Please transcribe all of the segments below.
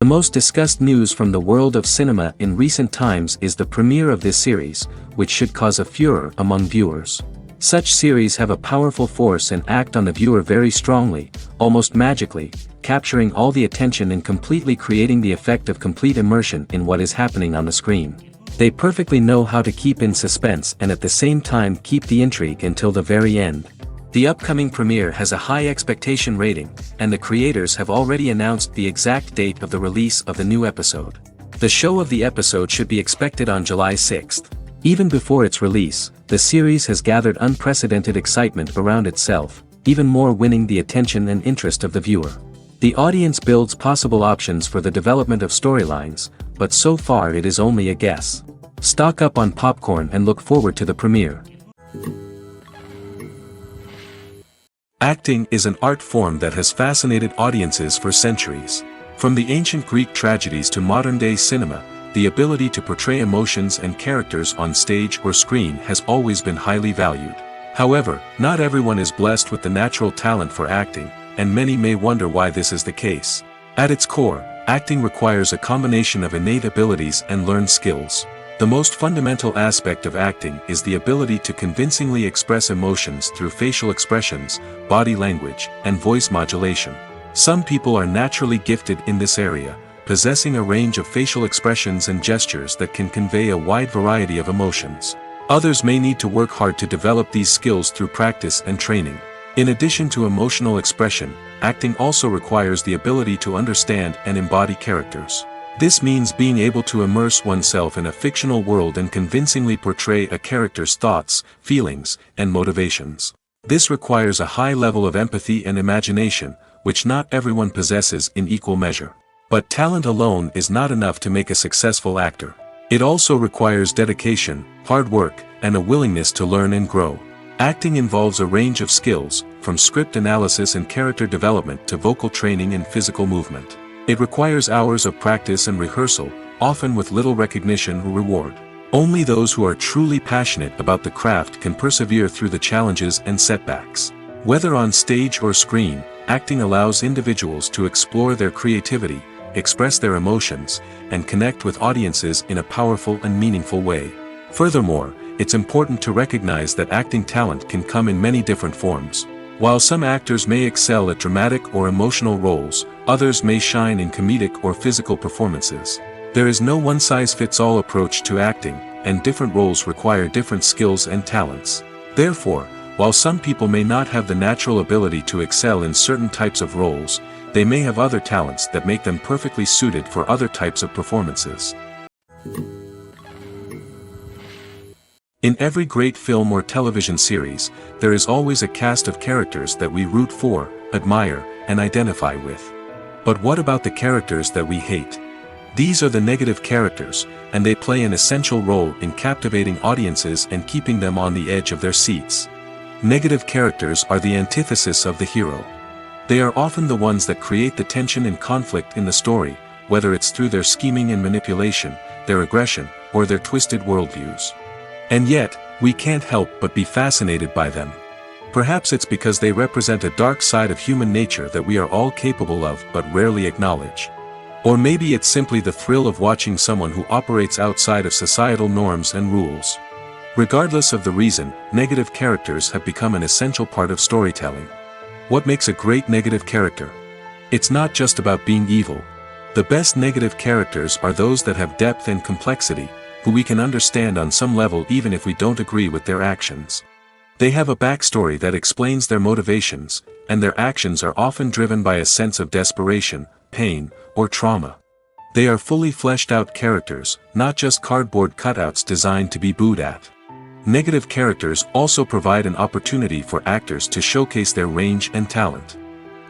most discussed news from the world of cinema in recent times is the premiere of this series, which should cause a furor among viewers. Such series have a powerful force and act on the viewer very strongly, almost magically, capturing all the attention and completely creating the effect of complete immersion in what is happening on the screen. They perfectly know how to keep in suspense and at the same time keep the intrigue until the very end. The upcoming premiere has a high expectation rating, and the creators have already announced the exact date of the release of the new episode. The show of the episode should be expected on July 6th. Even before its release, the series has gathered unprecedented excitement around itself, even more winning the attention and interest of the viewer. The audience builds possible options for the development of storylines, but so far it is only a guess. Stock up on popcorn and look forward to the premiere. Acting is an art form that has fascinated audiences for centuries. From the ancient Greek tragedies to modern-day cinema, the ability to portray emotions and characters on stage or screen has always been highly valued. However, not everyone is blessed with the natural talent for acting, and many may wonder why this is the case. At its core, acting requires a combination of innate abilities and learned skills. The most fundamental aspect of acting is the ability to convincingly express emotions through facial expressions, body language, and voice modulation. Some people are naturally gifted in this area, possessing a range of facial expressions and gestures that can convey a wide variety of emotions. Others may need to work hard to develop these skills through practice and training. In addition to emotional expression, acting also requires the ability to understand and embody characters. This means being able to immerse oneself in a fictional world and convincingly portray a character's thoughts, feelings, and motivations. This requires a high level of empathy and imagination, which not everyone possesses in equal measure. But talent alone is not enough to make a successful actor. It also requires dedication, hard work, and a willingness to learn and grow. Acting involves a range of skills, from script analysis and character development to vocal training and physical movement. It requires hours of practice and rehearsal, often with little recognition or reward. Only those who are truly passionate about the craft can persevere through the challenges and setbacks. Whether on stage or screen, acting allows individuals to explore their creativity, express their emotions, and connect with audiences in a powerful and meaningful way. Furthermore, it's important to recognize that acting talent can come in many different forms. While some actors may excel at dramatic or emotional roles, others may shine in comedic or physical performances. There is no one-size-fits-all approach to acting, and different roles require different skills and talents. Therefore, while some people may not have the natural ability to excel in certain types of roles, they may have other talents that make them perfectly suited for other types of performances. In every great film or television series, there is always a cast of characters that we root for, admire, and identify with. But what about the characters that we hate? These are the negative characters, and they play an essential role in captivating audiences and keeping them on the edge of their seats. Negative characters are the antithesis of the hero. They are often the ones that create the tension and conflict in the story, whether it's through their scheming and manipulation, their aggression, or their twisted worldviews. And yet, we can't help but be fascinated by them. Perhaps it's because they represent a dark side of human nature that we are all capable of but rarely acknowledge. Or maybe it's simply the thrill of watching someone who operates outside of societal norms and rules. Regardless of the reason, negative characters have become an essential part of storytelling. What makes a great negative character? It's not just about being evil. The best negative characters are those that have depth and complexity, who we can understand on some level even if we don't agree with their actions. They have a backstory that explains their motivations, and their actions are often driven by a sense of desperation, pain, or trauma. They are fully fleshed out characters, not just cardboard cutouts designed to be booed at. Negative characters also provide an opportunity for actors to showcase their range and talent.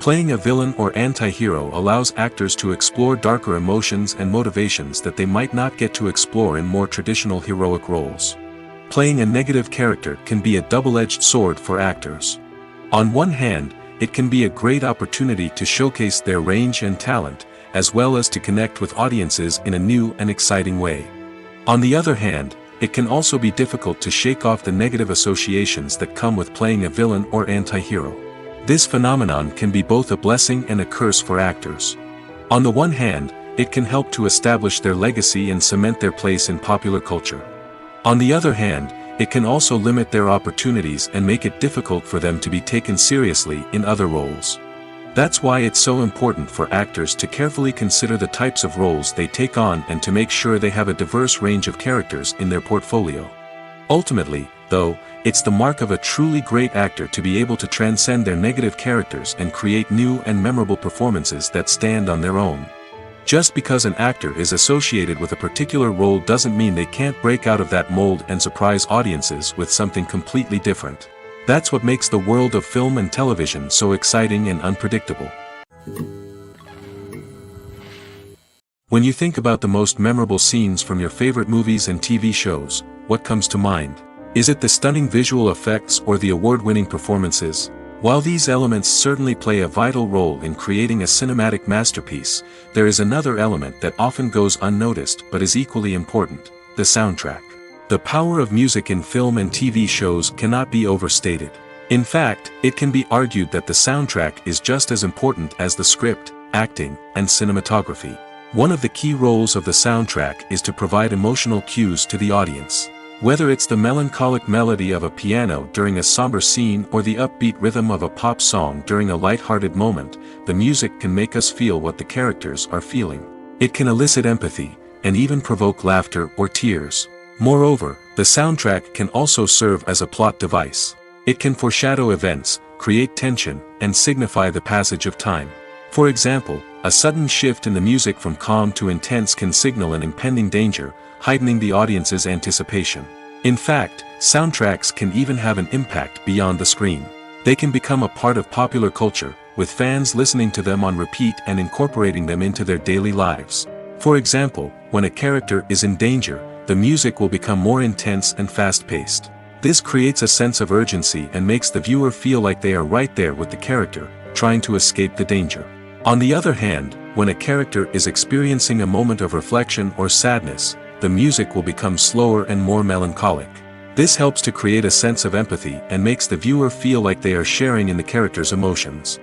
Playing a villain or anti-hero allows actors to explore darker emotions and motivations that they might not get to explore in more traditional heroic roles. Playing a negative character can be a double-edged sword for actors. On one hand, it can be a great opportunity to showcase their range and talent, as well as to connect with audiences in a new and exciting way. On the other hand, it can also be difficult to shake off the negative associations that come with playing a villain or anti-hero. This phenomenon can be both a blessing and a curse for actors. On the one hand, it can help to establish their legacy and cement their place in popular culture. On the other hand, it can also limit their opportunities and make it difficult for them to be taken seriously in other roles. That's why it's so important for actors to carefully consider the types of roles they take on and to make sure they have a diverse range of characters in their portfolio. Ultimately, though, it's the mark of a truly great actor to be able to transcend their negative characters and create new and memorable performances that stand on their own. Just because an actor is associated with a particular role doesn't mean they can't break out of that mold and surprise audiences with something completely different. That's what makes the world of film and television so exciting and unpredictable. When you think about the most memorable scenes from your favorite movies and TV shows, what comes to mind? Is it the stunning visual effects or the award-winning performances? While these elements certainly play a vital role in creating a cinematic masterpiece, there is another element that often goes unnoticed but is equally important: the soundtrack. The power of music in film and TV shows cannot be overstated. In fact, it can be argued that the soundtrack is just as important as the script, acting, and cinematography. One of the key roles of the soundtrack is to provide emotional cues to the audience. Whether it's the melancholic melody of a piano during a somber scene or the upbeat rhythm of a pop song during a light-hearted moment, the music can make us feel what the characters are feeling. It can elicit empathy, and even provoke laughter or tears. Moreover, the soundtrack can also serve as a plot device. It can foreshadow events, create tension, and signify the passage of time. For example, a sudden shift in the music from calm to intense can signal an impending danger, heightening the audience's anticipation. In fact, soundtracks can even have an impact beyond the screen. They can become a part of popular culture, with fans listening to them on repeat and incorporating them into their daily lives. For example, when a character is in danger, the music will become more intense and fast-paced. This creates a sense of urgency and makes the viewer feel like they are right there with the character, trying to escape the danger. On the other hand, when a character is experiencing a moment of reflection or sadness, the music will become slower and more melancholic. This helps to create a sense of empathy and makes the viewer feel like they are sharing in the character's emotions.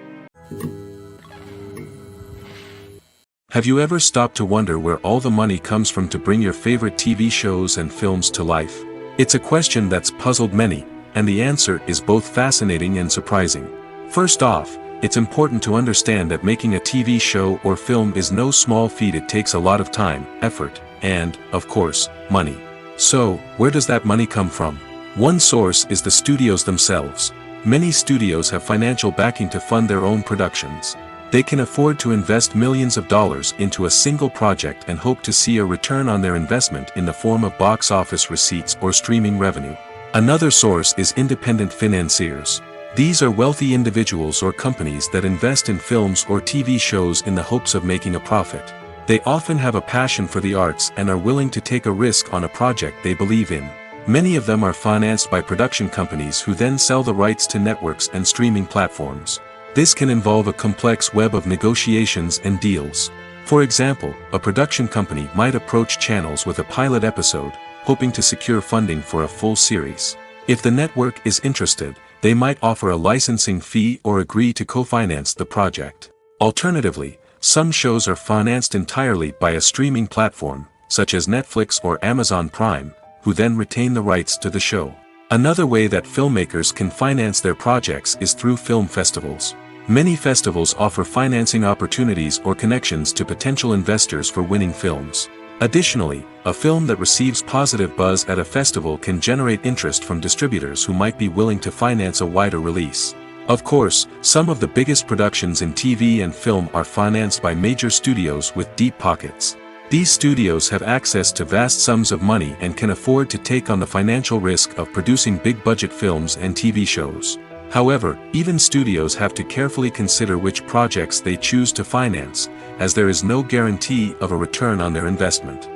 Have you ever stopped to wonder where all the money comes from to bring your favorite TV shows and films to life? It's a question that's puzzled many, and the answer is both fascinating and surprising. First off, it's important to understand that making a TV show or film is no small feat. It takes a lot of time, effort, and, of course, money. So, where does that money come from? One source is the studios themselves. Many studios have financial backing to fund their own productions. They can afford to invest millions of dollars into a single project and hope to see a return on their investment in the form of box office receipts or streaming revenue. Another source is independent financiers. These are wealthy individuals or companies that invest in films or TV shows in the hopes of making a profit. They often have a passion for the arts and are willing to take a risk on a project they believe in. Many of them are financed by production companies who then sell the rights to networks and streaming platforms. This can involve a complex web of negotiations and deals. For example, a production company might approach channels with a pilot episode, hoping to secure funding for a full series. If the network is interested, they might offer a licensing fee or agree to co-finance the project. Alternatively, some shows are financed entirely by a streaming platform, such as Netflix or Amazon Prime, who then retain the rights to the show. Another way that filmmakers can finance their projects is through film festivals. Many festivals offer financing opportunities or connections to potential investors for winning films. Additionally, a film that receives positive buzz at a festival can generate interest from distributors who might be willing to finance a wider release. Of course, some of the biggest productions in TV and film are financed by major studios with deep pockets. These studios have access to vast sums of money and can afford to take on the financial risk of producing big-budget films and TV shows. However, even studios have to carefully consider which projects they choose to finance, as there is no guarantee of a return on their investment.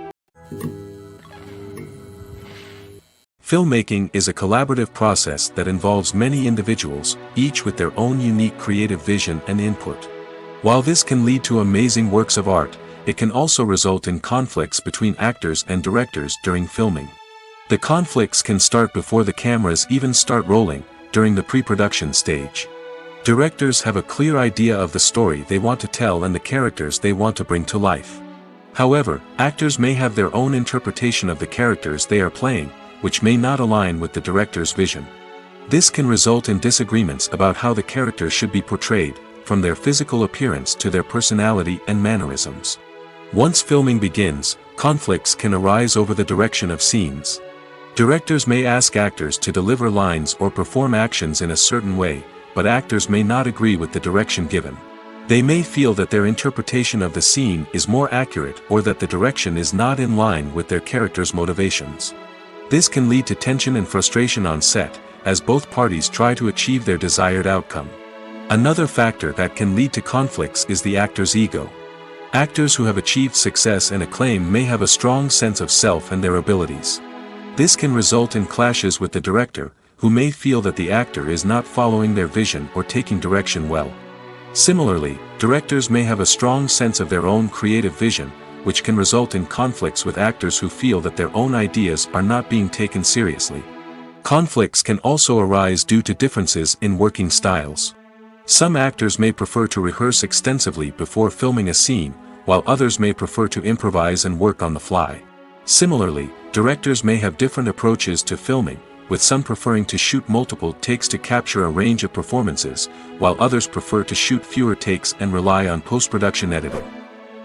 Filmmaking is a collaborative process that involves many individuals, each with their own unique creative vision and input. While this can lead to amazing works of art, it can also result in conflicts between actors and directors during filming. The conflicts can start before the cameras even start rolling, during the pre-production stage. Directors have a clear idea of the story they want to tell and the characters they want to bring to life. However, actors may have their own interpretation of the characters they are playing, which may not align with the director's vision. This can result in disagreements about how the character should be portrayed, from their physical appearance to their personality and mannerisms. Once filming begins, conflicts can arise over the direction of scenes. Directors may ask actors to deliver lines or perform actions in a certain way, but actors may not agree with the direction given. They may feel that their interpretation of the scene is more accurate or that the direction is not in line with their character's motivations. This can lead to tension and frustration on set, as both parties try to achieve their desired outcome. Another factor that can lead to conflicts is the actor's ego. Actors who have achieved success and acclaim may have a strong sense of self and their abilities. This can result in clashes with the director, who may feel that the actor is not following their vision or taking direction well. Similarly, directors may have a strong sense of their own creative vision, which can result in conflicts with actors who feel that their own ideas are not being taken seriously. Conflicts can also arise due to differences in working styles. Some actors may prefer to rehearse extensively before filming a scene, while others may prefer to improvise and work on the fly. Similarly, directors may have different approaches to filming, with some preferring to shoot multiple takes to capture a range of performances, while others prefer to shoot fewer takes and rely on post-production editing.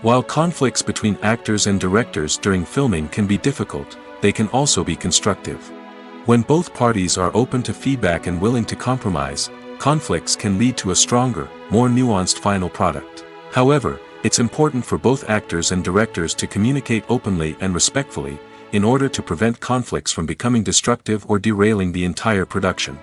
While conflicts between actors and directors during filming can be difficult, they can also be constructive. When both parties are open to feedback and willing to compromise, conflicts can lead to a stronger, more nuanced final product. However, it's important for both actors and directors to communicate openly and respectfully, in order to prevent conflicts from becoming destructive or derailing the entire production.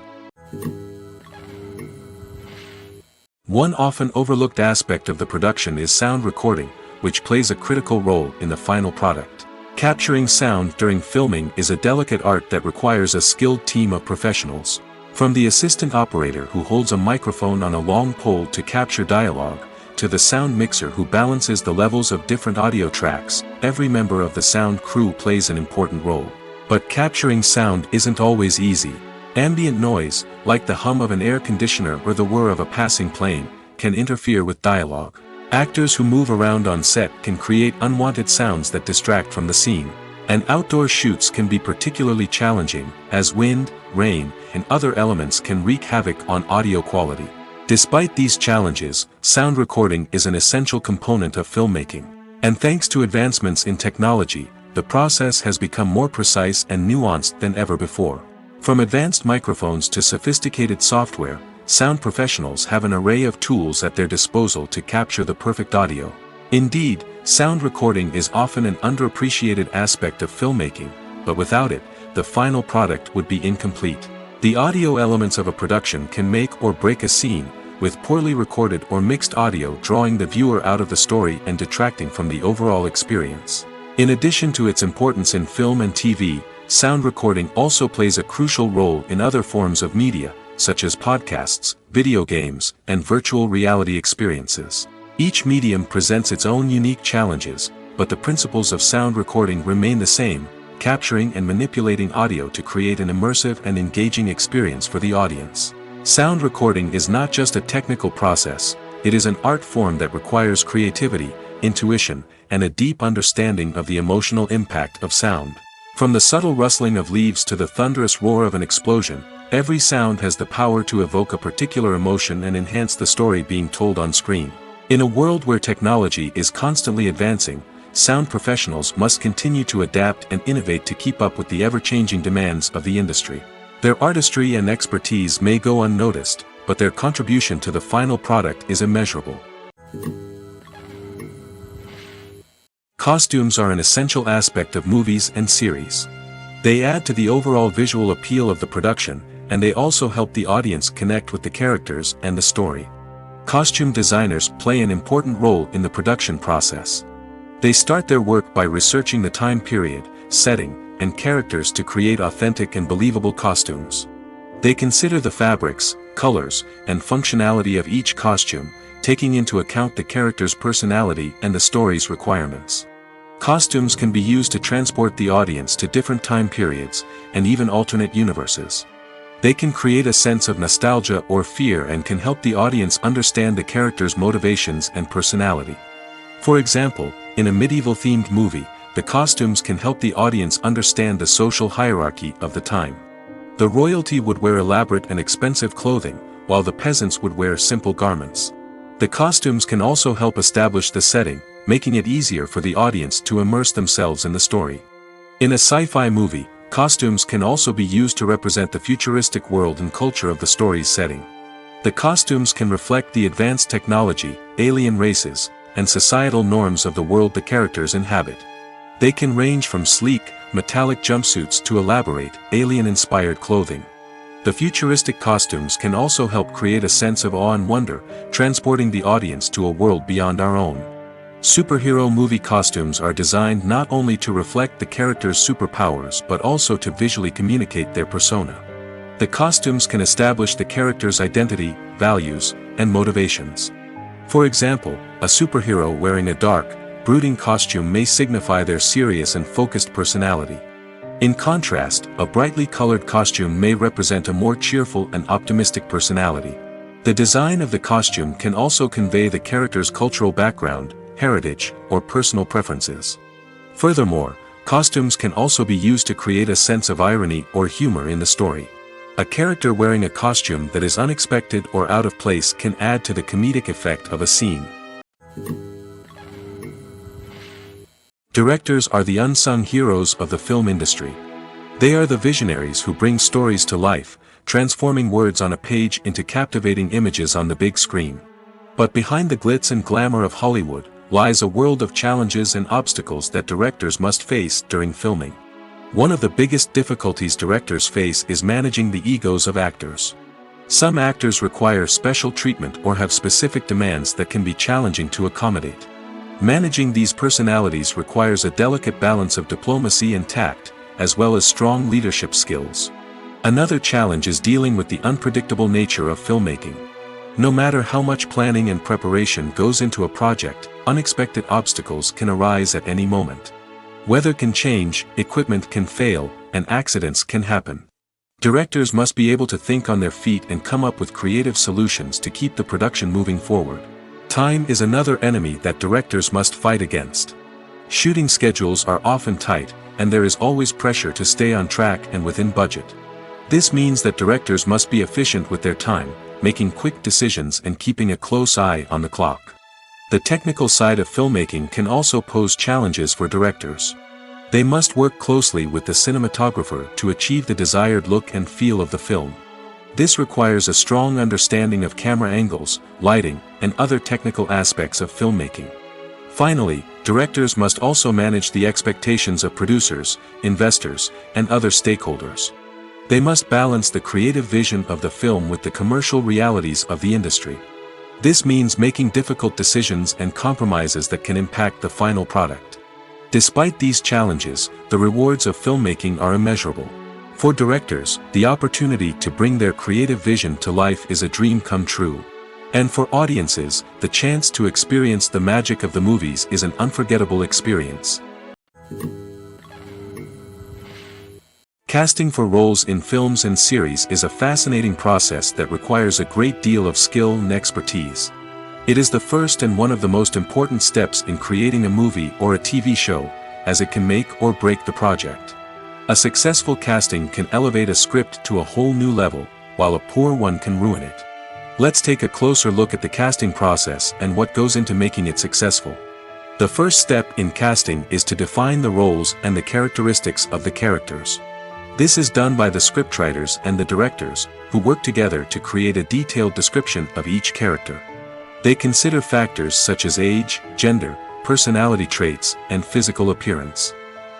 One often overlooked aspect of the production is sound recording, which plays a critical role in the final product. Capturing sound during filming is a delicate art that requires a skilled team of professionals. From the assistant operator who holds a microphone on a long pole to capture dialogue, to the sound mixer who balances the levels of different audio tracks, every member of the sound crew plays an important role. But capturing sound isn't always easy. Ambient noise, like the hum of an air conditioner or the whir of a passing plane, can interfere with dialogue. Actors who move around on set can create unwanted sounds that distract from the scene. And outdoor shoots can be particularly challenging, as wind, rain, and other elements can wreak havoc on audio quality. Despite these challenges, sound recording is an essential component of filmmaking. And thanks to advancements in technology, the process has become more precise and nuanced than ever before. From advanced microphones to sophisticated software, sound professionals have an array of tools at their disposal to capture the perfect audio. Indeed, sound recording is often an underappreciated aspect of filmmaking, but without it, the final product would be incomplete. The audio elements of a production can make or break a scene, with poorly recorded or mixed audio drawing the viewer out of the story and detracting from the overall experience. In addition to its importance in film and TV, sound recording also plays a crucial role in other forms of media, such as podcasts, video games, and virtual reality experiences. Each medium presents its own unique challenges, but the principles of sound recording remain the same, capturing and manipulating audio to create an immersive and engaging experience for the audience. Sound recording is not just a technical process, it is an art form that requires creativity, intuition, and a deep understanding of the emotional impact of sound. From the subtle rustling of leaves to the thunderous roar of an explosion, every sound has the power to evoke a particular emotion and enhance the story being told on screen. In a world where technology is constantly advancing, sound professionals must continue to adapt and innovate to keep up with the ever-changing demands of the industry. Their artistry and expertise may go unnoticed, but their contribution to the final product is immeasurable. Costumes are an essential aspect of movies and series. They add to the overall visual appeal of the production, and they also help the audience connect with the characters and the story. Costume designers play an important role in the production process. They start their work by researching the time period, setting, and characters to create authentic and believable costumes. They consider the fabrics, colors, and functionality of each costume, taking into account the character's personality and the story's requirements. Costumes can be used to transport the audience to different time periods, and even alternate universes. They can create a sense of nostalgia or fear and can help the audience understand the character's motivations and personality. For example, In a medieval-themed movie, the costumes can help the audience understand the social hierarchy of the time. The royalty would wear elaborate and expensive clothing, while the peasants would wear simple garments. The costumes can also help establish the setting, making it easier for the audience to immerse themselves in the story. In a sci-fi movie, costumes can also be used to represent the futuristic world and culture of the story's setting. The costumes can reflect the advanced technology, alien races, and societal norms of the world the characters inhabit. They can range from sleek, metallic jumpsuits to elaborate, alien-inspired clothing. The futuristic costumes can also help create a sense of awe and wonder, transporting the audience to a world beyond our own. Superhero movie costumes are designed not only to reflect the character's superpowers but also to visually communicate their persona. The costumes can establish the character's identity, values, and motivations. For example, a superhero wearing a dark, brooding costume may signify their serious and focused personality. In contrast, a brightly colored costume may represent a more cheerful and optimistic personality. The design of the costume can also convey the character's cultural background, heritage, or personal preferences. Furthermore, costumes can also be used to create a sense of irony or humor in the story. A character wearing a costume that is unexpected or out of place can add to the comedic effect of a scene. Directors are the unsung heroes of the film industry. They are the visionaries who bring stories to life, transforming words on a page into captivating images on the big screen. But behind the glitz and glamour of Hollywood lies a world of challenges and obstacles that directors must face during filming. One of the biggest difficulties directors face is managing the egos of actors. Some actors require special treatment or have specific demands that can be challenging to accommodate. Managing these personalities requires a delicate balance of diplomacy and tact, as well as strong leadership skills. Another challenge is dealing with the unpredictable nature of filmmaking. No matter how much planning and preparation goes into a project, unexpected obstacles can arise at any moment. Weather can change, equipment can fail, and accidents can happen. Directors must be able to think on their feet and come up with creative solutions to keep the production moving forward. Time is another enemy that directors must fight against. Shooting schedules are often tight, and there is always pressure to stay on track and within budget. This means that directors must be efficient with their time, making quick decisions and keeping a close eye on the clock. The technical side of filmmaking can also pose challenges for directors. They must work closely with the cinematographer to achieve the desired look and feel of the film. This requires a strong understanding of camera angles, lighting, and other technical aspects of filmmaking. Finally, directors must also manage the expectations of producers, investors, and other stakeholders. They must balance the creative vision of the film with the commercial realities of the industry. This means making difficult decisions and compromises that can impact the final product. Despite these challenges, the rewards of filmmaking are immeasurable. For directors, the opportunity to bring their creative vision to life is a dream come true. And for audiences, the chance to experience the magic of the movies is an unforgettable experience. Casting for roles in films and series is a fascinating process that requires a great deal of skill and expertise. It is the first and one of the most important steps in creating a movie or a TV show, as it can make or break the project. A successful casting can elevate a script to a whole new level, while a poor one can ruin it. Let's take a closer look at the casting process and what goes into making it successful. The first step in casting is to define the roles and the characteristics of the characters. This is done by the scriptwriters and the directors, who work together to create a detailed description of each character. They consider factors such as age, gender, personality traits, and physical appearance.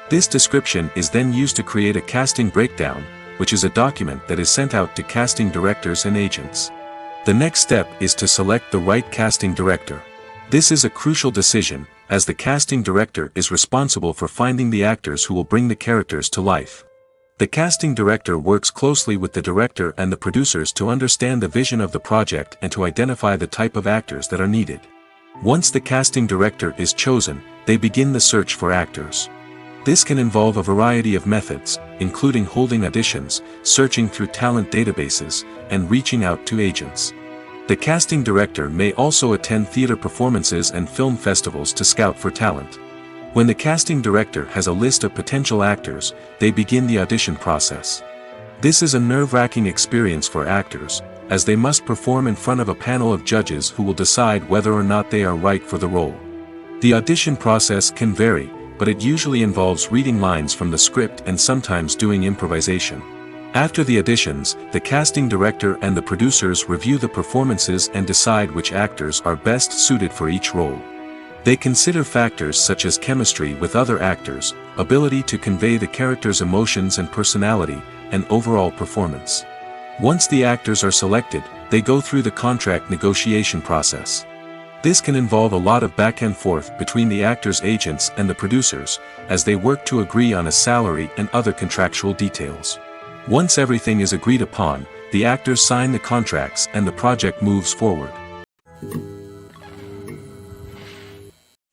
This description is then used to create a casting breakdown, which is a document that is sent out to casting directors and agents. The next step is to select the right casting director. This is a crucial decision, as the casting director is responsible for finding the actors who will bring the characters to life. The casting director works closely with the director and the producers to understand the vision of the project and to identify the type of actors that are needed. Once the casting director is chosen, they begin the search for actors. This can involve a variety of methods, including holding auditions, searching through talent databases, and reaching out to agents. The casting director may also attend theater performances and film festivals to scout for talent. When the casting director has a list of potential actors, they begin the audition process. This is a nerve-wracking experience for actors, as they must perform in front of a panel of judges who will decide whether or not they are right for the role. The audition process can vary, but it usually involves reading lines from the script and sometimes doing improvisation. After the auditions, the casting director and the producers review the performances and decide which actors are best suited for each role. They consider factors such as chemistry with other actors, ability to convey the character's emotions and personality, and overall performance. Once the actors are selected, they go through the contract negotiation process. This can involve a lot of back and forth between the actors' agents and the producers, as they work to agree on a salary and other contractual details. Once everything is agreed upon, the actors sign the contracts and the project moves forward.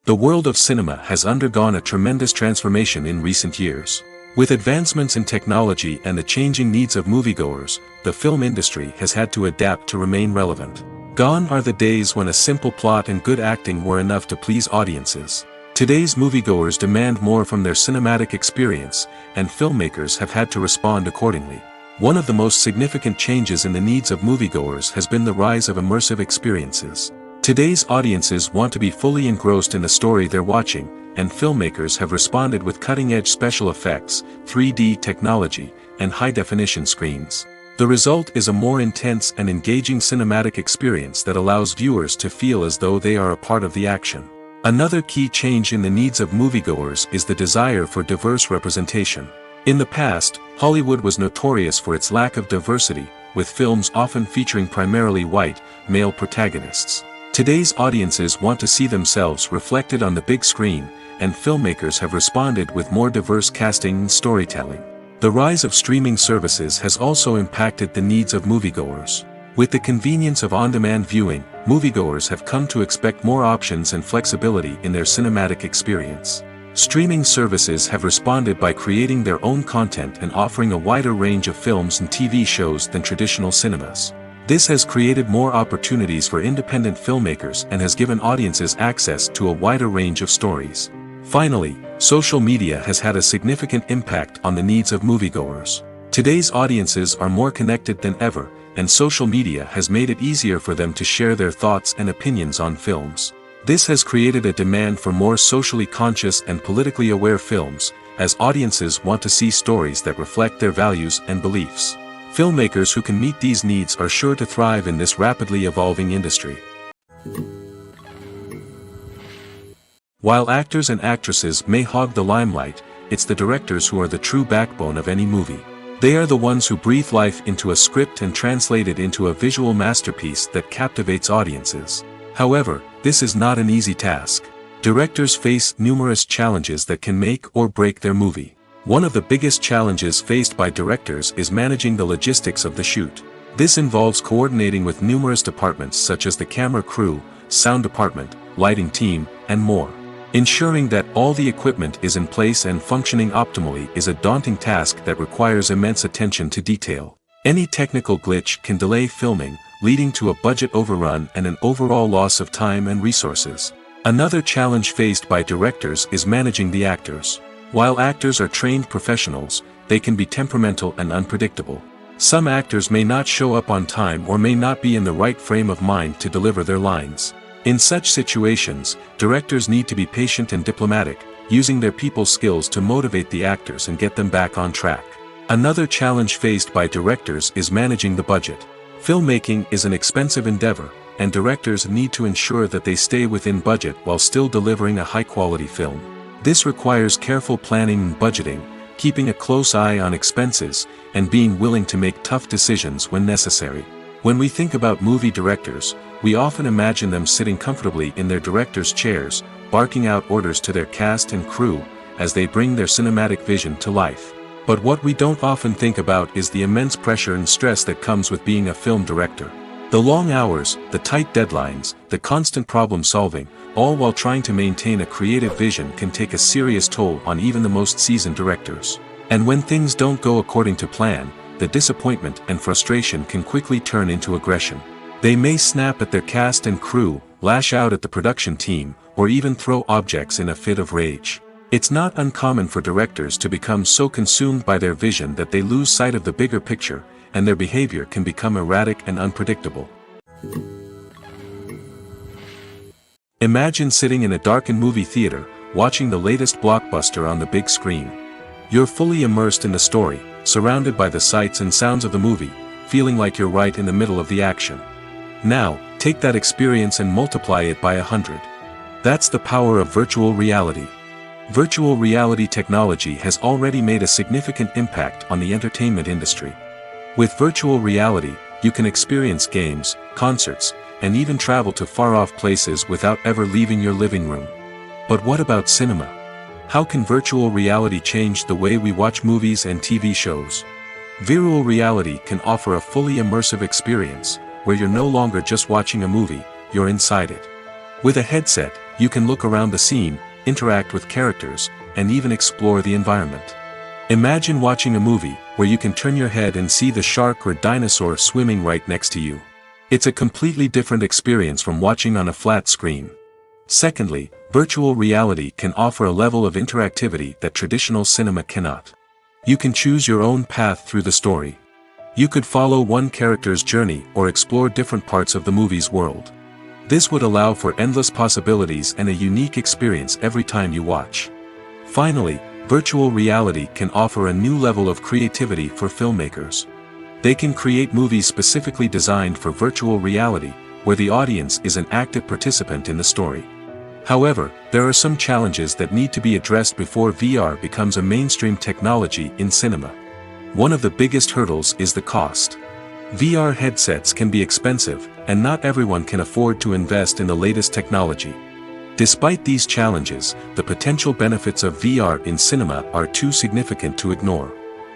The world of cinema has undergone a tremendous transformation in recent years. With advancements in technology and the changing needs of moviegoers, the film industry has had to adapt to remain relevant. Gone are the days when a simple plot and good acting were enough to please audiences. Today's moviegoers demand more from their cinematic experience, and filmmakers have had to respond accordingly. One of the most significant changes in the needs of moviegoers has been the rise of immersive experiences. Today's audiences want to be fully engrossed in the story they're watching, and filmmakers have responded with cutting-edge special effects, 3D technology, and high-definition screens. The result is a more intense and engaging cinematic experience that allows viewers to feel as though they are a part of the action. Another key change in the needs of moviegoers is the desire for diverse representation. In the past, Hollywood was notorious for its lack of diversity, with films often featuring primarily white, male protagonists. Today's audiences want to see themselves reflected on the big screen, and filmmakers have responded with more diverse casting and storytelling. The rise of streaming services has also impacted the needs of moviegoers. With the convenience of on-demand viewing, moviegoers have come to expect more options and flexibility in their cinematic experience. Streaming services have responded by creating their own content and offering a wider range of films and TV shows than traditional cinemas. This has created more opportunities for independent filmmakers and has given audiences access to a wider range of stories. Finally, social media has had a significant impact on the needs of moviegoers. Today's audiences are more connected than ever, and social media has made it easier for them to share their thoughts and opinions on films. This has created a demand for more socially conscious and politically aware films, as audiences want to see stories that reflect their values and beliefs. Filmmakers who can meet these needs are sure to thrive in this rapidly evolving industry. While actors and actresses may hog the limelight, it's the directors who are the true backbone of any movie. They are the ones who breathe life into a script and translate it into a visual masterpiece that captivates audiences. However, this is not an easy task. Directors face numerous challenges that can make or break their movie. One of the biggest challenges faced by directors is managing the logistics of the shoot. This involves coordinating with numerous departments such as the camera crew, sound department, lighting team, and more. Ensuring that all the equipment is in place and functioning optimally is a daunting task that requires immense attention to detail. Any technical glitch can delay filming, leading to a budget overrun and an overall loss of time and resources. Another challenge faced by directors is managing the actors. While actors are trained professionals, they can be temperamental and unpredictable. Some actors may not show up on time or may not be in the right frame of mind to deliver their lines. In such situations, directors need to be patient and diplomatic, using their people skills to motivate the actors and get them back on track. Another challenge faced by directors is managing the budget. Filmmaking is an expensive endeavor, and directors need to ensure that they stay within budget while still delivering a high-quality film. This requires careful planning and budgeting, keeping a close eye on expenses, and being willing to make tough decisions when necessary. When we think about movie directors, we often imagine them sitting comfortably in their director's chairs, barking out orders to their cast and crew, as they bring their cinematic vision to life. But what we don't often think about is the immense pressure and stress that comes with being a film director. The long hours, the tight deadlines, the constant problem-solving, all while trying to maintain a creative vision can take a serious toll on even the most seasoned directors. And when things don't go according to plan, the disappointment and frustration can quickly turn into aggression. They may snap at their cast and crew, lash out at the production team, or even throw objects in a fit of rage. It's not uncommon for directors to become so consumed by their vision that they lose sight of the bigger picture, and their behavior can become erratic and unpredictable. Imagine sitting in a darkened movie theater, watching the latest blockbuster on the big screen. You're fully immersed in the story, surrounded by the sights and sounds of the movie, feeling like you're right in the middle of the action. Now, take that experience and multiply it by 100. That's the power of virtual reality. Virtual reality technology has already made a significant impact on the entertainment industry. With virtual reality, you can experience games, concerts, and even travel to far-off places without ever leaving your living room. But what about cinema? How can virtual reality change the way we watch movies and TV shows? Virtual reality can offer a fully immersive experience, where you're no longer just watching a movie, you're inside it. With a headset, you can look around the scene, interact with characters, and even explore the environment. Imagine watching a movie, where you can turn your head and see the shark or dinosaur swimming right next to you. It's a completely different experience from watching on a flat screen. Secondly, virtual reality can offer a level of interactivity that traditional cinema cannot. You can choose your own path through the story. You could follow one character's journey or explore different parts of the movie's world. This would allow for endless possibilities and a unique experience every time you watch. Finally, virtual reality can offer a new level of creativity for filmmakers. They can create movies specifically designed for virtual reality, where the audience is an active participant in the story. However, there are some challenges that need to be addressed before VR becomes a mainstream technology in cinema. One of the biggest hurdles is the cost. VR headsets can be expensive, and not everyone can afford to invest in the latest technology. Despite these challenges, the potential benefits of VR in cinema are too significant to ignore.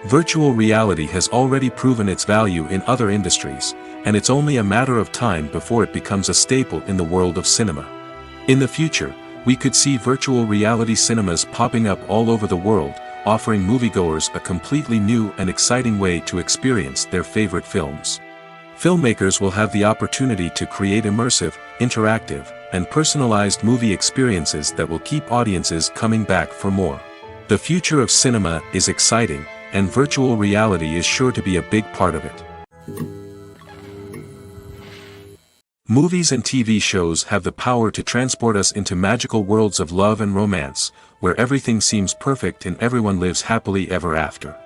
Virtual reality has already proven its value in other industries, and it's only a matter of time before it becomes a staple in the world of cinema. In the future, we could see virtual reality cinemas popping up all over the world, offering moviegoers a completely new and exciting way to experience their favorite films. Filmmakers will have the opportunity to create immersive, interactive, and personalized movie experiences that will keep audiences coming back for more. The future of cinema is exciting, and virtual reality is sure to be a big part of it. Movies and TV shows have the power to transport us into magical worlds of love and romance, where everything seems perfect and everyone lives happily ever after.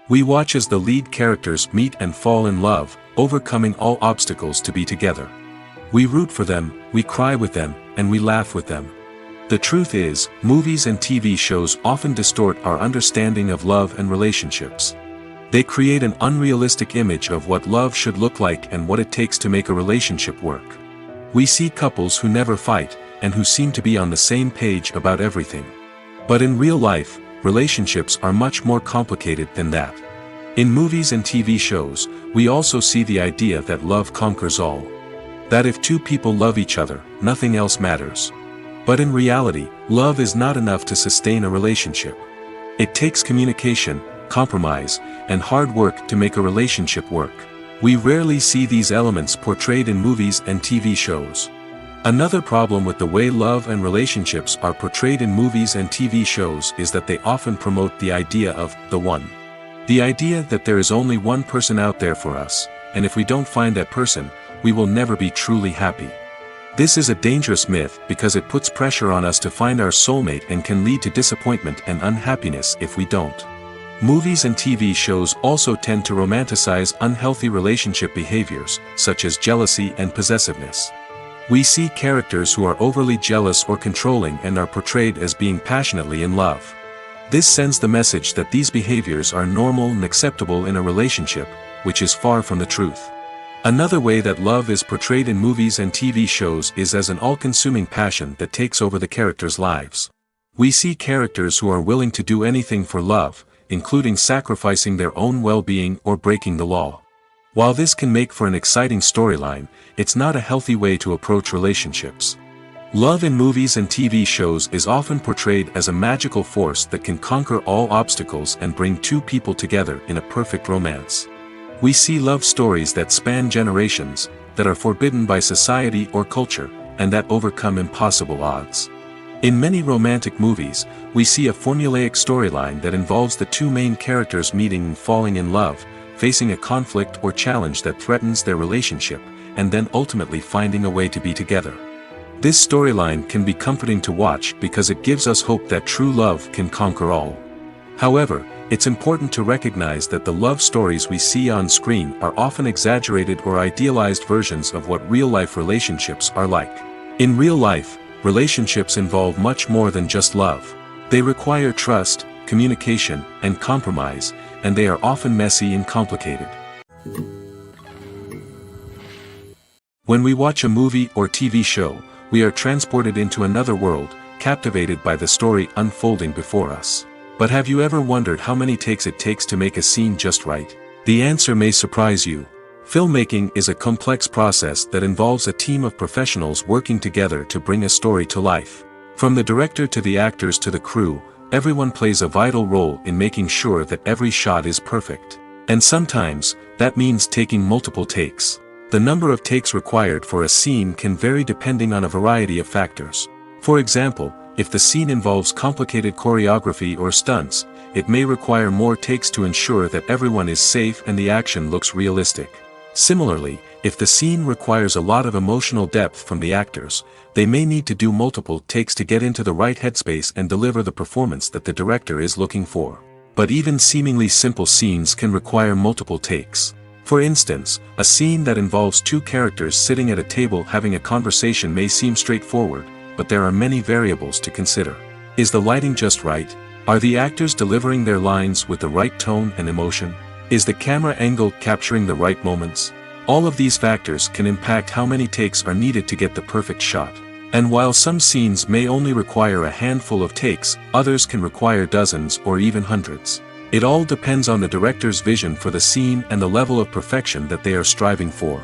We watch as the lead characters meet and fall in love, overcoming all obstacles to be together. We root for them, we cry with them, and we laugh with them. The truth is, movies and TV shows often distort our understanding of love and relationships. They create an unrealistic image of what love should look like and what it takes to make a relationship work. We see couples who never fight, and who seem to be on the same page about everything. But in real life, relationships are much more complicated than that. In movies and TV shows, we also see the idea that love conquers all. That if two people love each other, nothing else matters. But in reality, love is not enough to sustain a relationship. It takes communication, compromise, and hard work to make a relationship work. We rarely see these elements portrayed in movies and TV shows. Another problem with the way love and relationships are portrayed in movies and TV shows is that they often promote the idea of the one. The idea that there is only one person out there for us, and if we don't find that person, we will never be truly happy. This is a dangerous myth because it puts pressure on us to find our soulmate and can lead to disappointment and unhappiness if we don't. Movies and TV shows also tend to romanticize unhealthy relationship behaviors, such as jealousy and possessiveness. We see characters who are overly jealous or controlling and are portrayed as being passionately in love. This sends the message that these behaviors are normal and acceptable in a relationship, which is far from the truth. Another way that love is portrayed in movies and TV shows is as an all-consuming passion that takes over the characters' lives. We see characters who are willing to do anything for love, including sacrificing their own well-being or breaking the law. While this can make for an exciting storyline, it's not a healthy way to approach relationships. Love in movies and TV shows is often portrayed as a magical force that can conquer all obstacles and bring two people together in a perfect romance. We see love stories that span generations, that are forbidden by society or culture, and that overcome impossible odds. In many romantic movies, we see a formulaic storyline that involves the two main characters meeting and falling in love, facing a conflict or challenge that threatens their relationship, and then ultimately finding a way to be together. This storyline can be comforting to watch because it gives us hope that true love can conquer all. However, it's important to recognize that the love stories we see on screen are often exaggerated or idealized versions of what real-life relationships are like. In real life, relationships involve much more than just love. They require trust, communication, and compromise, and they are often messy and complicated. When we watch a movie or TV show, we are transported into another world, captivated by the story unfolding before us. But have you ever wondered how many takes it takes to make a scene just right? The answer may surprise you. Filmmaking is a complex process that involves a team of professionals working together to bring a story to life. From the director to the actors to the crew, everyone plays a vital role in making sure that every shot is perfect. And sometimes, that means taking multiple takes. The number of takes required for a scene can vary depending on a variety of factors. For example, if the scene involves complicated choreography or stunts, it may require more takes to ensure that everyone is safe and the action looks realistic. Similarly, if the scene requires a lot of emotional depth from the actors, they may need to do multiple takes to get into the right headspace and deliver the performance that the director is looking for. But even seemingly simple scenes can require multiple takes. For instance, a scene that involves two characters sitting at a table having a conversation may seem straightforward, but there are many variables to consider. Is the lighting just right? Are the actors delivering their lines with the right tone and emotion? Is the camera angle capturing the right moments? All of these factors can impact how many takes are needed to get the perfect shot. And while some scenes may only require a handful of takes, others can require dozens or even hundreds. It all depends on the director's vision for the scene and the level of perfection that they are striving for.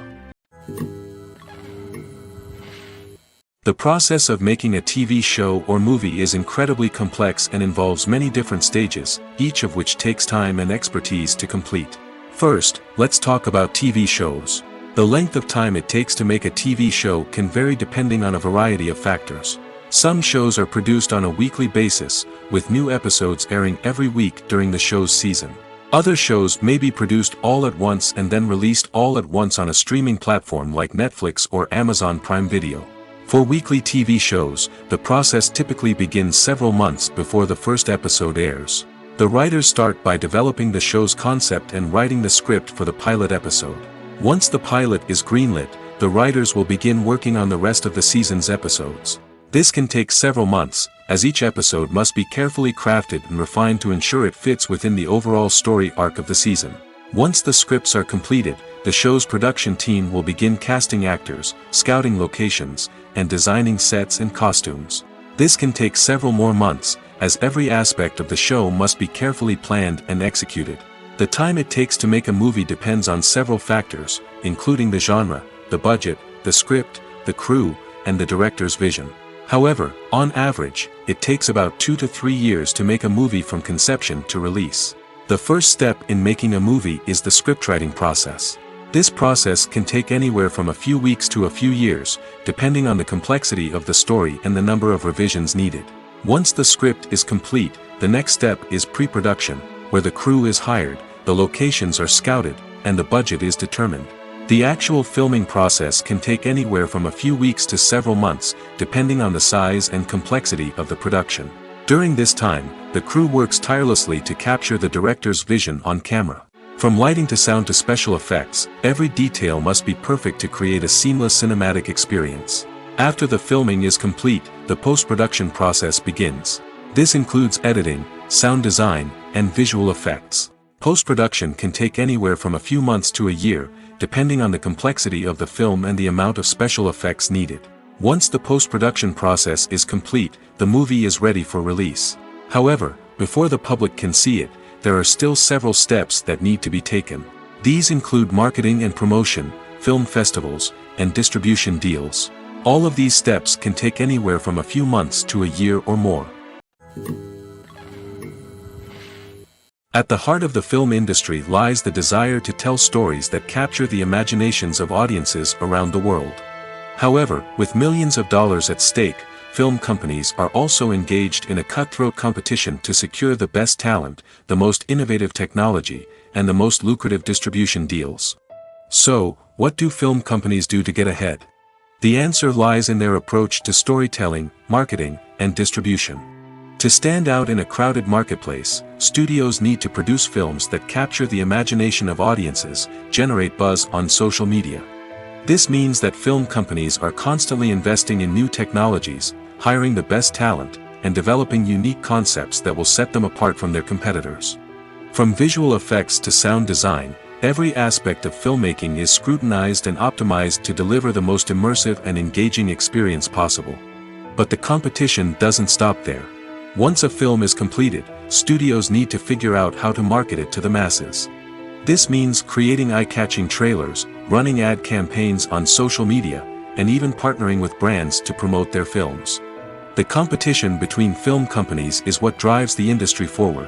The process of making a TV show or movie is incredibly complex and involves many different stages, each of which takes time and expertise to complete. First, let's talk about TV shows. The length of time it takes to make a TV show can vary depending on a variety of factors. Some shows are produced on a weekly basis, with new episodes airing every week during the show's season. Other shows may be produced all at once and then released all at once on a streaming platform like Netflix or Amazon Prime Video. For weekly TV shows, the process typically begins several months before the first episode airs. The writers start by developing the show's concept and writing the script for the pilot episode. Once the pilot is greenlit, the writers will begin working on the rest of the season's episodes. This can take several months, as each episode must be carefully crafted and refined to ensure it fits within the overall story arc of the season. Once the scripts are completed, the show's production team will begin casting actors, scouting locations, and designing sets and costumes. This can take several more months, as every aspect of the show must be carefully planned and executed. The time it takes to make a movie depends on several factors, including the genre, the budget, the script, the crew, and the director's vision. However, on average, it takes about 2 to 3 years to make a movie from conception to release. The first step in making a movie is the scriptwriting process. This process can take anywhere from a few weeks to a few years, depending on the complexity of the story and the number of revisions needed. Once the script is complete, the next step is pre-production, where the crew is hired, the locations are scouted, and the budget is determined. The actual filming process can take anywhere from a few weeks to several months, depending on the size and complexity of the production. During this time, the crew works tirelessly to capture the director's vision on camera. From lighting to sound to special effects, every detail must be perfect to create a seamless cinematic experience. After the filming is complete, the post-production process begins. This includes editing, sound design, and visual effects. Post-production can take anywhere from a few months to a year, depending on the complexity of the film and the amount of special effects needed. Once the post-production process is complete, the movie is ready for release. However, before the public can see it, there are still several steps that need to be taken. These include marketing and promotion, film festivals, and distribution deals. All of these steps can take anywhere from a few months to a year or more. At the heart of the film industry lies the desire to tell stories that capture the imaginations of audiences around the world. However, with millions of dollars at stake, film companies are also engaged in a cutthroat competition to secure the best talent, the most innovative technology, and the most lucrative distribution deals. So, what do film companies do to get ahead? The answer lies in their approach to storytelling, marketing, and distribution. To stand out in a crowded marketplace, studios need to produce films that capture the imagination of audiences, generate buzz on social media. This means that film companies are constantly investing in new technologies, hiring the best talent, and developing unique concepts that will set them apart from their competitors. From visual effects to sound design, every aspect of filmmaking is scrutinized and optimized to deliver the most immersive and engaging experience possible. But the competition doesn't stop there. Once a film is completed, studios need to figure out how to market it to the masses. This means creating eye-catching trailers, running ad campaigns on social media, and even partnering with brands to promote their films. The competition between film companies is what drives the industry forward.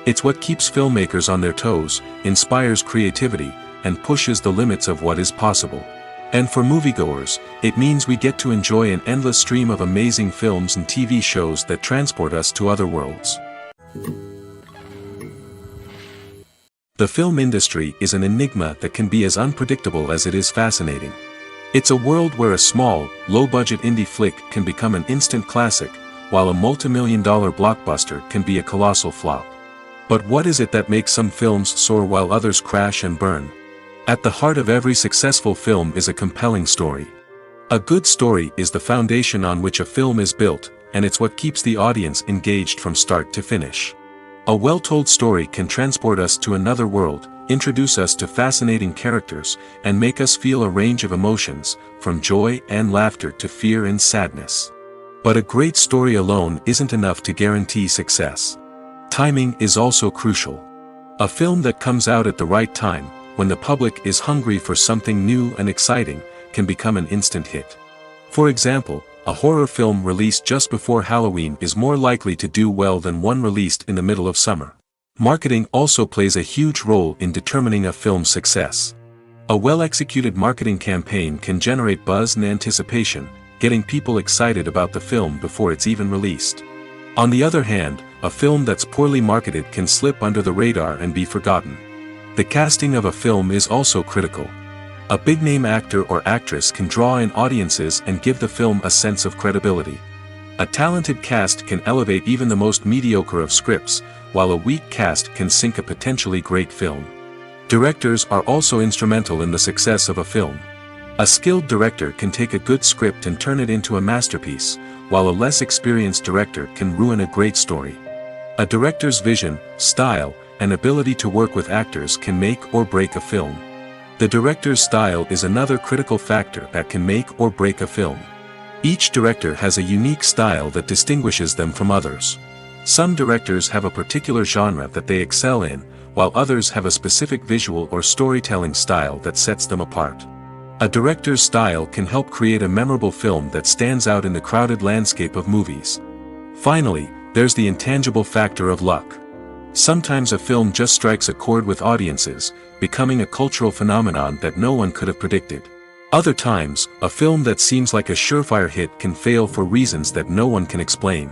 It's what keeps filmmakers on their toes, inspires creativity, and pushes the limits of what is possible. And for moviegoers, it means we get to enjoy an endless stream of amazing films and TV shows that transport us to other worlds. The film industry is an enigma that can be as unpredictable as it is fascinating. It's a world where a small, low-budget indie flick can become an instant classic, while a multi-million-dollar blockbuster can be a colossal flop. But what is it that makes some films soar while others crash and burn? At the heart of every successful film is a compelling story. A good story is the foundation on which a film is built, and it's what keeps the audience engaged from start to finish. A well-told story can transport us to another world, introduce us to fascinating characters, and make us feel a range of emotions, from joy and laughter to fear and sadness. But a great story alone isn't enough to guarantee success. Timing is also crucial. A film that comes out at the right time, when the public is hungry for something new and exciting, can become an instant hit. For example, a horror film released just before Halloween is more likely to do well than one released in the middle of summer. Marketing also plays a huge role in determining a film's success. A well-executed marketing campaign can generate buzz and anticipation, getting people excited about the film before it's even released. On the other hand, a film that's poorly marketed can slip under the radar and be forgotten. The casting of a film is also critical. A big-name actor or actress can draw in audiences and give the film a sense of credibility. A talented cast can elevate even the most mediocre of scripts, while a weak cast can sink a potentially great film. Directors are also instrumental in the success of a film. A skilled director can take a good script and turn it into a masterpiece, while a less experienced director can ruin a great story. A director's vision, style, and ability to work with actors can make or break a film. The director's style is another critical factor that can make or break a film. Each director has a unique style that distinguishes them from others. Some directors have a particular genre that they excel in, while others have a specific visual or storytelling style that sets them apart. A director's style can help create a memorable film that stands out in the crowded landscape of movies. Finally, there's the intangible factor of luck. Sometimes a film just strikes a chord with audiences, becoming a cultural phenomenon that no one could have predicted. Other times, a film that seems like a surefire hit can fail for reasons that no one can explain.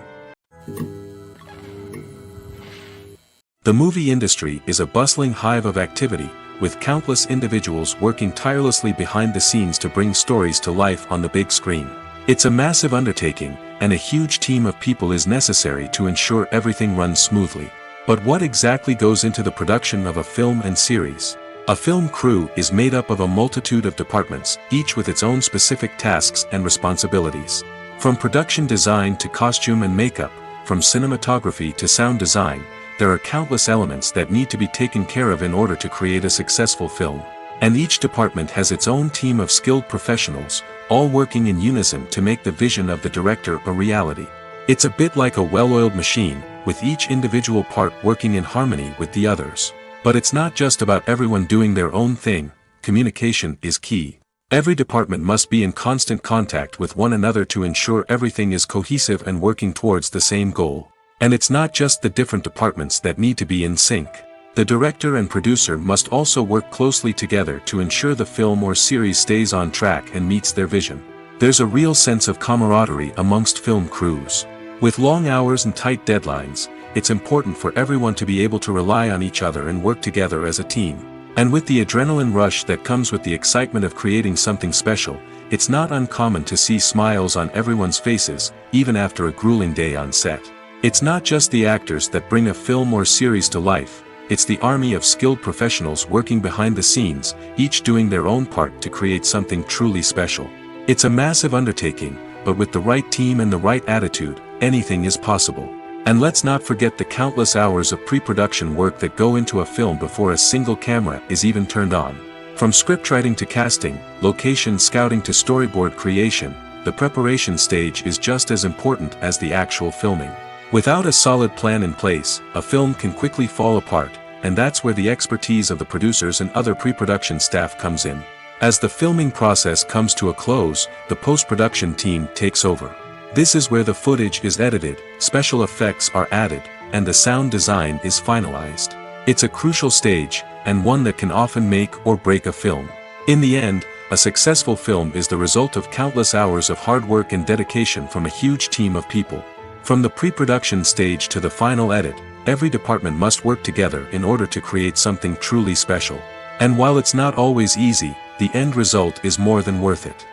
The movie industry is a bustling hive of activity, with countless individuals working tirelessly behind the scenes to bring stories to life on the big screen. It's a massive undertaking, and a huge team of people is necessary to ensure everything runs smoothly. But what exactly goes into the production of a film and series? A film crew is made up of a multitude of departments, each with its own specific tasks and responsibilities. From production design to costume and makeup, from cinematography to sound design, there are countless elements that need to be taken care of in order to create a successful film. And each department has its own team of skilled professionals, all working in unison to make the vision of the director a reality. It's a bit like a well-oiled machine, with each individual part working in harmony with the others. But it's not just about everyone doing their own thing. Communication is key. Every department must be in constant contact with one another to ensure everything is cohesive and working towards the same goal. And it's not just the different departments that need to be in sync. The director and producer must also work closely together to ensure the film or series stays on track and meets their vision. There's a real sense of camaraderie amongst film crews. With long hours and tight deadlines, it's important for everyone to be able to rely on each other and work together as a team. And with the adrenaline rush that comes with the excitement of creating something special, it's not uncommon to see smiles on everyone's faces, even after a grueling day on set. It's not just the actors that bring a film or series to life, it's the army of skilled professionals working behind the scenes, each doing their own part to create something truly special. It's a massive undertaking, but with the right team and the right attitude, anything is possible. And let's not forget the countless hours of pre-production work that go into a film before a single camera is even turned on. From scriptwriting to casting, location scouting to storyboard creation, the preparation stage is just as important as the actual filming. Without a solid plan in place, a film can quickly fall apart, and that's where the expertise of the producers and other pre-production staff comes in. As the filming process comes to a close, the post-production team takes over. This is where the footage is edited, special effects are added, and the sound design is finalized. It's a crucial stage, and one that can often make or break a film. In the end, a successful film is the result of countless hours of hard work and dedication from a huge team of people. From the pre-production stage to the final edit, every department must work together in order to create something truly special. And while it's not always easy, the end result is more than worth it.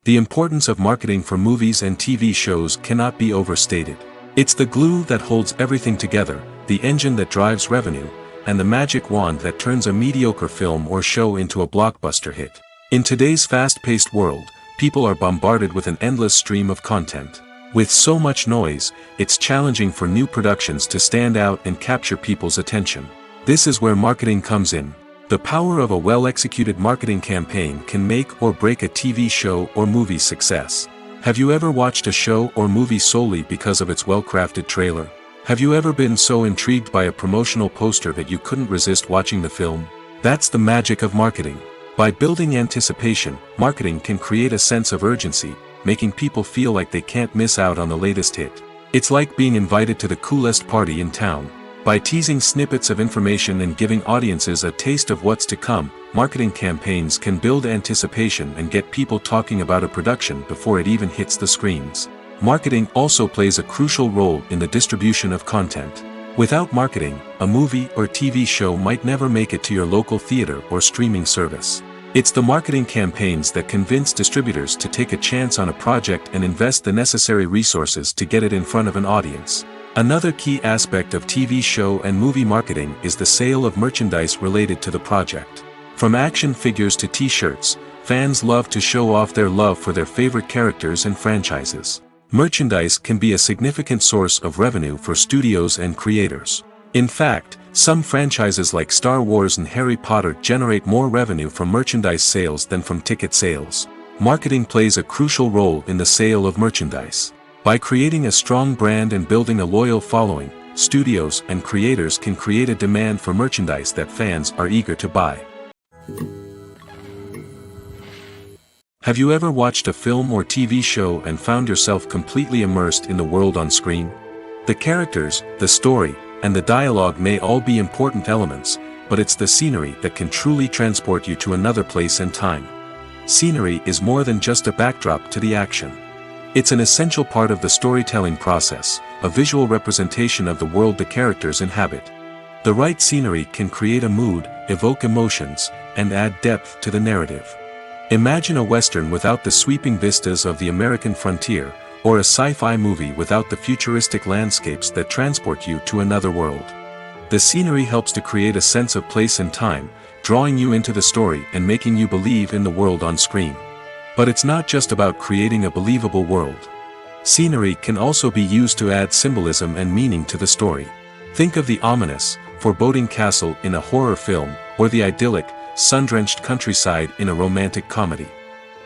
The importance of marketing for movies and TV shows cannot be overstated. It's the glue that holds everything together, the engine that drives revenue, and the magic wand that turns a mediocre film or show into a blockbuster hit. In today's fast-paced world, people are bombarded with an endless stream of content. With so much noise, it's challenging for new productions to stand out and capture people's attention. This is where marketing comes in. The power of a well-executed marketing campaign can make or break a TV show or movie's success. Have you ever watched a show or movie solely because of its well-crafted trailer? Have you ever been so intrigued by a promotional poster that you couldn't resist watching the film? That's the magic of marketing. By building anticipation, marketing can create a sense of urgency, making people feel like they can't miss out on the latest hit. It's like being invited to the coolest party in town. By teasing snippets of information and giving audiences a taste of what's to come, marketing campaigns can build anticipation and get people talking about a production before it even hits the screens. Marketing also plays a crucial role in the distribution of content. Without marketing, a movie or TV show might never make it to your local theater or streaming service. It's the marketing campaigns that convince distributors to take a chance on a project and invest the necessary resources to get it in front of an audience. Another key aspect of TV show and movie marketing is the sale of merchandise related to the project. From action figures to t-shirts, fans love to show off their love for their favorite characters and franchises. Merchandise can be a significant source of revenue for studios and creators. In fact, some franchises like Star Wars and Harry Potter generate more revenue from merchandise sales than from ticket sales. Marketing plays a crucial role in the sale of merchandise. By creating a strong brand and building a loyal following, studios and creators can create a demand for merchandise that fans are eager to buy. Have you ever watched a film or TV show and found yourself completely immersed in the world on screen? The characters, the story, and the dialogue may all be important elements, but it's the scenery that can truly transport you to another place and time. Scenery is more than just a backdrop to the action. It's an essential part of the storytelling process, a visual representation of the world the characters inhabit. The right scenery can create a mood, evoke emotions, and add depth to the narrative. Imagine a Western without the sweeping vistas of the American frontier, or a sci-fi movie without the futuristic landscapes that transport you to another world. The scenery helps to create a sense of place and time, drawing you into the story and making you believe in the world on screen. But it's not just about creating a believable world. Scenery can also be used to add symbolism and meaning to the story. Think of the ominous, foreboding castle in a horror film, or the idyllic, sun-drenched countryside in a romantic comedy.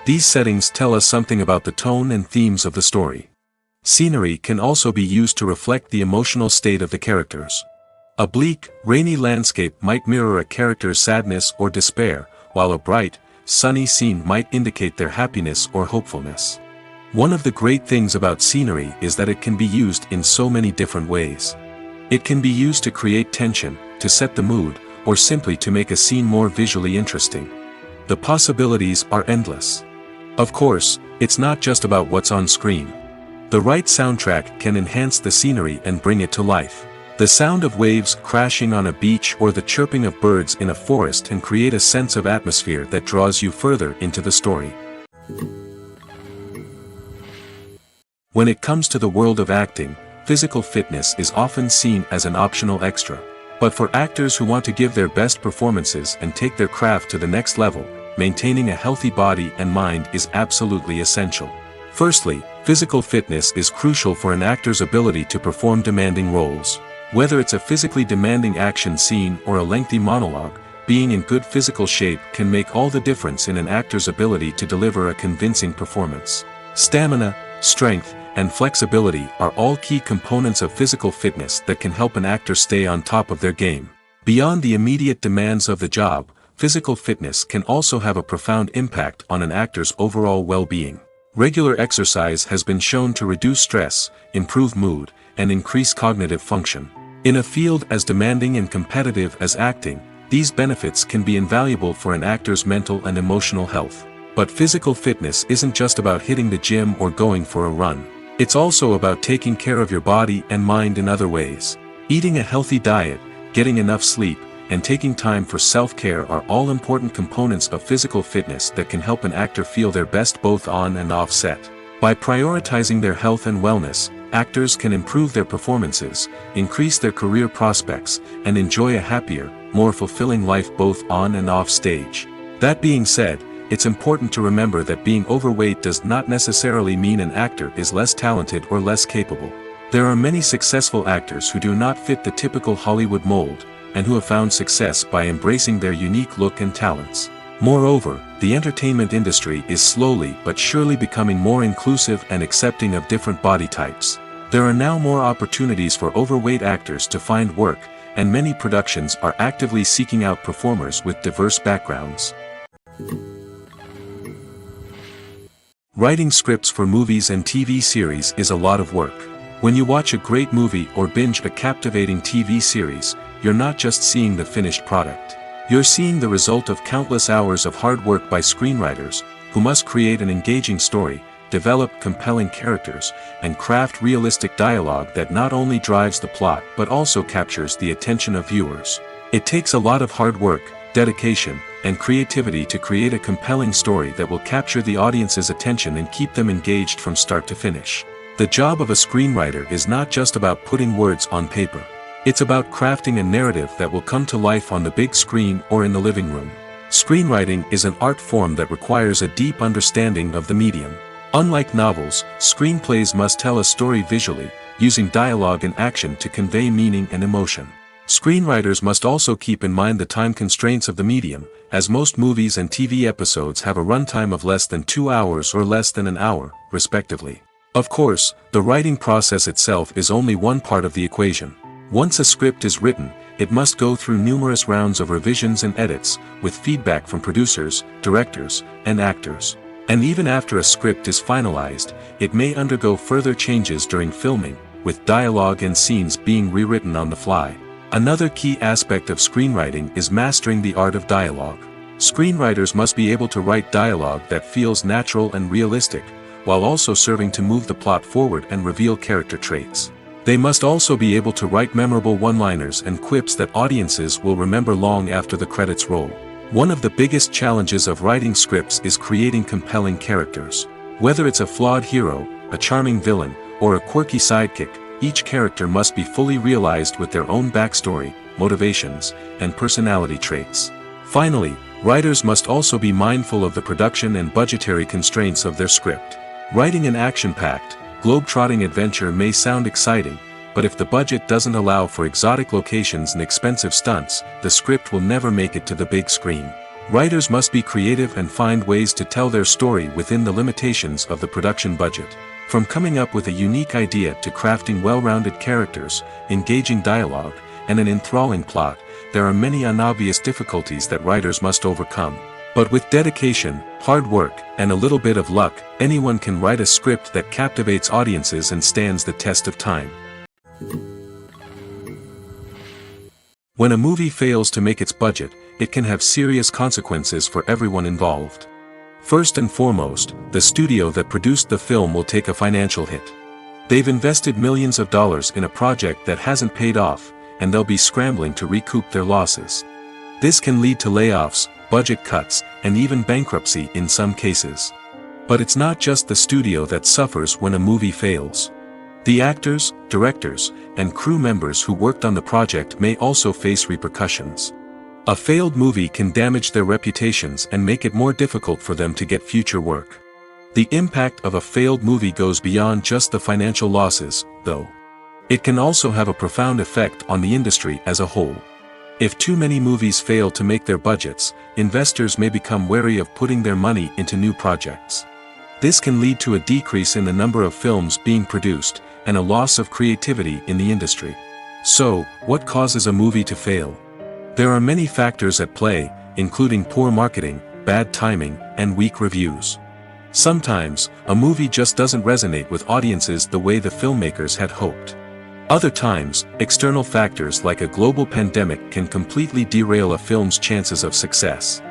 These settings tell us something about the tone and themes of the story. Scenery can also be used to reflect the emotional state of the characters. A bleak, rainy landscape might mirror a character's sadness or despair, while a bright, sunny scene might indicate their happiness or hopefulness. One of the great things about scenery is that it can be used in so many different ways. It can be used to create tension, to set the mood, or simply to make a scene more visually interesting. The possibilities are endless. Of course, it's not just about what's on screen. The right soundtrack can enhance the scenery and bring it to life. The sound of waves crashing on a beach or the chirping of birds in a forest can create a sense of atmosphere that draws you further into the story. When it comes to the world of acting, physical fitness is often seen as an optional extra. But for actors who want to give their best performances and take their craft to the next level, maintaining a healthy body and mind is absolutely essential. Firstly, physical fitness is crucial for an actor's ability to perform demanding roles. Whether it's a physically demanding action scene or a lengthy monologue, being in good physical shape can make all the difference in an actor's ability to deliver a convincing performance. Stamina, strength, and flexibility are all key components of physical fitness that can help an actor stay on top of their game. Beyond the immediate demands of the job, physical fitness can also have a profound impact on an actor's overall well-being. Regular exercise has been shown to reduce stress, improve mood, and increase cognitive function. In a field as demanding and competitive as acting, these benefits can be invaluable for an actor's mental and emotional health. But physical fitness isn't just about hitting the gym or going for a run. It's also about taking care of your body and mind in other ways. Eating a healthy diet, getting enough sleep, and taking time for self-care are all important components of physical fitness that can help an actor feel their best both on and off set. By prioritizing their health and wellness, actors can improve their performances, increase their career prospects, and enjoy a happier, more fulfilling life both on and off stage. That being said, it's important to remember that being overweight does not necessarily mean an actor is less talented or less capable. There are many successful actors who do not fit the typical Hollywood mold, and who have found success by embracing their unique look and talents. Moreover, the entertainment industry is slowly but surely becoming more inclusive and accepting of different body types. There are now more opportunities for overweight actors to find work, and many productions are actively seeking out performers with diverse backgrounds. Writing scripts for movies and TV series is a lot of work. When you watch a great movie or binge a captivating TV series, you're not just seeing the finished product. You're seeing the result of countless hours of hard work by screenwriters, who must create an engaging story, develop compelling characters, and craft realistic dialogue that not only drives the plot but also captures the attention of viewers. It takes a lot of hard work, dedication, and creativity to create a compelling story that will capture the audience's attention and keep them engaged from start to finish. The job of a screenwriter is not just about putting words on paper. It's about crafting a narrative that will come to life on the big screen or in the living room. Screenwriting is an art form that requires a deep understanding of the medium. Unlike novels, screenplays must tell a story visually, using dialogue and action to convey meaning and emotion. Screenwriters must also keep in mind the time constraints of the medium, as most movies and TV episodes have a runtime of less than 2 hours or less than an hour, respectively. Of course, the writing process itself is only one part of the equation. Once a script is written, it must go through numerous rounds of revisions and edits, with feedback from producers, directors, and actors. And even after a script is finalized, it may undergo further changes during filming, with dialogue and scenes being rewritten on the fly. Another key aspect of screenwriting is mastering the art of dialogue. Screenwriters must be able to write dialogue that feels natural and realistic, while also serving to move the plot forward and reveal character traits. They must also be able to write memorable one-liners and quips that audiences will remember long after the credits roll. One of the biggest challenges of writing scripts is creating compelling characters. Whether it's a flawed hero, a charming villain, or a quirky sidekick, each character must be fully realized with their own backstory, motivations, and personality traits. Finally, writers must also be mindful of the production and budgetary constraints of their script. Writing an action-packed, globe-trotting adventure may sound exciting, but if the budget doesn't allow for exotic locations and expensive stunts, the script will never make it to the big screen. Writers must be creative and find ways to tell their story within the limitations of the production budget. From coming up with a unique idea to crafting well-rounded characters, engaging dialogue, and an enthralling plot, there are many unobvious difficulties that writers must overcome. But with dedication, hard work, and a little bit of luck, anyone can write a script that captivates audiences and stands the test of time. When a movie fails to make its budget, it can have serious consequences for everyone involved. First and foremost, the studio that produced the film will take a financial hit. They've invested millions of dollars in a project that hasn't paid off, and they'll be scrambling to recoup their losses. This can lead to layoffs, budget cuts, and even bankruptcy in some cases. But it's not just the studio that suffers when a movie fails. The actors, directors, and crew members who worked on the project may also face repercussions. A failed movie can damage their reputations and make it more difficult for them to get future work. The impact of a failed movie goes beyond just the financial losses, though. It can also have a profound effect on the industry as a whole. If too many movies fail to make their budgets, investors may become wary of putting their money into new projects. This can lead to a decrease in the number of films being produced, and a loss of creativity in the industry. So, what causes a movie to fail? There are many factors at play, including poor marketing, bad timing, and weak reviews. Sometimes, a movie just doesn't resonate with audiences the way the filmmakers had hoped. Other times, external factors like a global pandemic can completely derail a film's chances of success.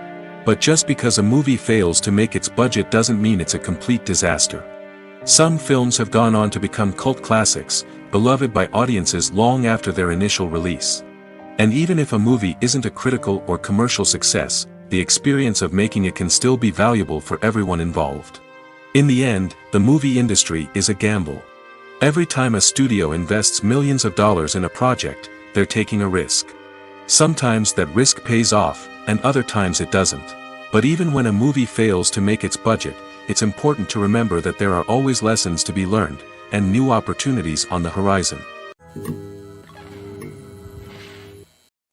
But just because a movie fails to make its budget doesn't mean it's a complete disaster. Some films have gone on to become cult classics, beloved by audiences long after their initial release. And even if a movie isn't a critical or commercial success, the experience of making it can still be valuable for everyone involved. In the end, the movie industry is a gamble. Every time a studio invests millions of dollars in a project, they're taking a risk. Sometimes that risk pays off, and other times it doesn't. But even when a movie fails to make its budget, it's important to remember that there are always lessons to be learned, and new opportunities on the horizon.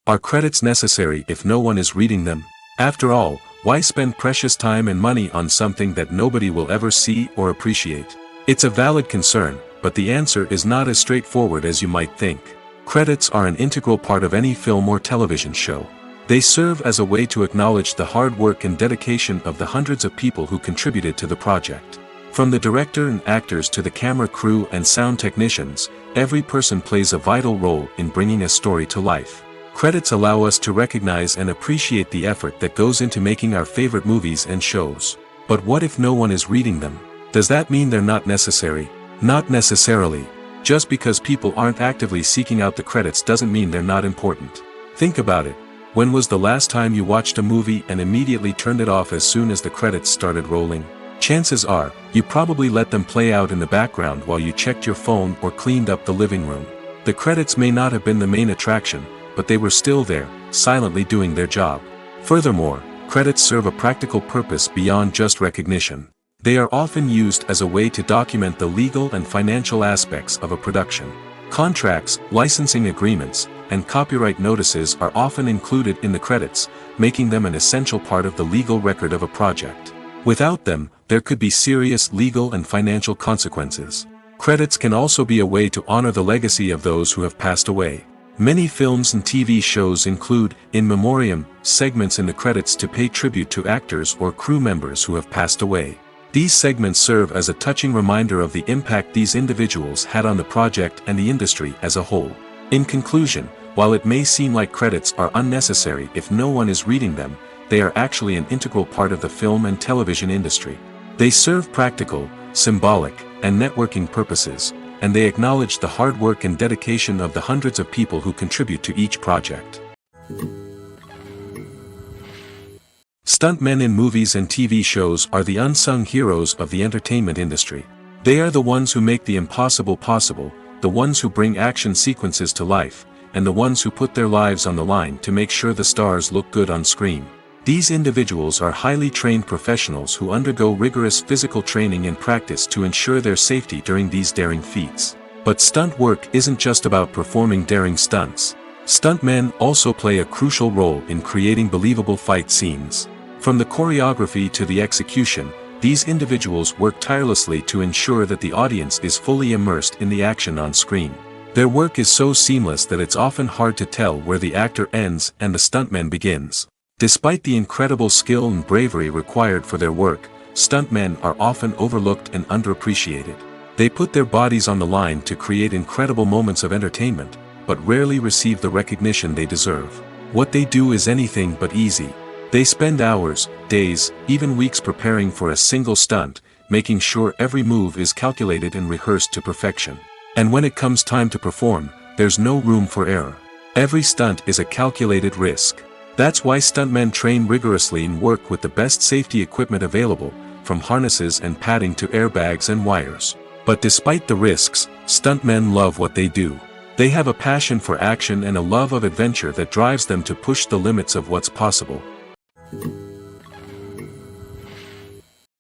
Are credits necessary if no one is reading them? After all, why spend precious time and money on something that nobody will ever see or appreciate? It's a valid concern, but the answer is not as straightforward as you might think. Credits are an integral part of any film or television show. They serve as a way to acknowledge the hard work and dedication of the hundreds of people who contributed to the project. From the director and actors to the camera crew and sound technicians, every person plays a vital role in bringing a story to life. Credits allow us to recognize and appreciate the effort that goes into making our favorite movies and shows. But what if no one is reading them? Does that mean they're not necessary? Not necessarily. Just because people aren't actively seeking out the credits doesn't mean they're not important. Think about it. When was the last time you watched a movie and immediately turned it off as soon as the credits started rolling? Chances are, you probably let them play out in the background while you checked your phone or cleaned up the living room. The credits may not have been the main attraction, but they were still there, silently doing their job. Furthermore, credits serve a practical purpose beyond just recognition. They are often used as a way to document the legal and financial aspects of a production. Contracts, licensing agreements, and copyright notices are often included in the credits, making them an essential part of the legal record of a project. Without them, there could be serious legal and financial consequences. Credits can also be a way to honor the legacy of those who have passed away. Many films and TV shows include, in memoriam, segments in the credits to pay tribute to actors or crew members who have passed away. These segments serve as a touching reminder of the impact these individuals had on the project and the industry as a whole. In conclusion, while it may seem like credits are unnecessary if no one is reading them, they are actually an integral part of the film and television industry. They serve practical, symbolic, and networking purposes, and they acknowledge the hard work and dedication of the hundreds of people who contribute to each project. Stuntmen in movies and TV shows are the unsung heroes of the entertainment industry. They are the ones who make the impossible possible, the ones who bring action sequences to life, and the ones who put their lives on the line to make sure the stars look good on screen. These individuals are highly trained professionals who undergo rigorous physical training and practice to ensure their safety during these daring feats. But stunt work isn't just about performing daring stunts. Stuntmen also play a crucial role in creating believable fight scenes. From the choreography to the execution, these individuals work tirelessly to ensure that the audience is fully immersed in the action on screen. Their work is so seamless that it's often hard to tell where the actor ends and the stuntman begins. Despite the incredible skill and bravery required for their work, stuntmen are often overlooked and underappreciated. They put their bodies on the line to create incredible moments of entertainment, but rarely receive the recognition they deserve. What they do is anything but easy. They spend hours, days, even weeks preparing for a single stunt, making sure every move is calculated and rehearsed to perfection. And when it comes time to perform, there's no room for error. Every stunt is a calculated risk. That's why stuntmen train rigorously and work with the best safety equipment available, from harnesses and padding to airbags and wires. But despite the risks, stuntmen love what they do. They have a passion for action and a love of adventure that drives them to push the limits of what's possible.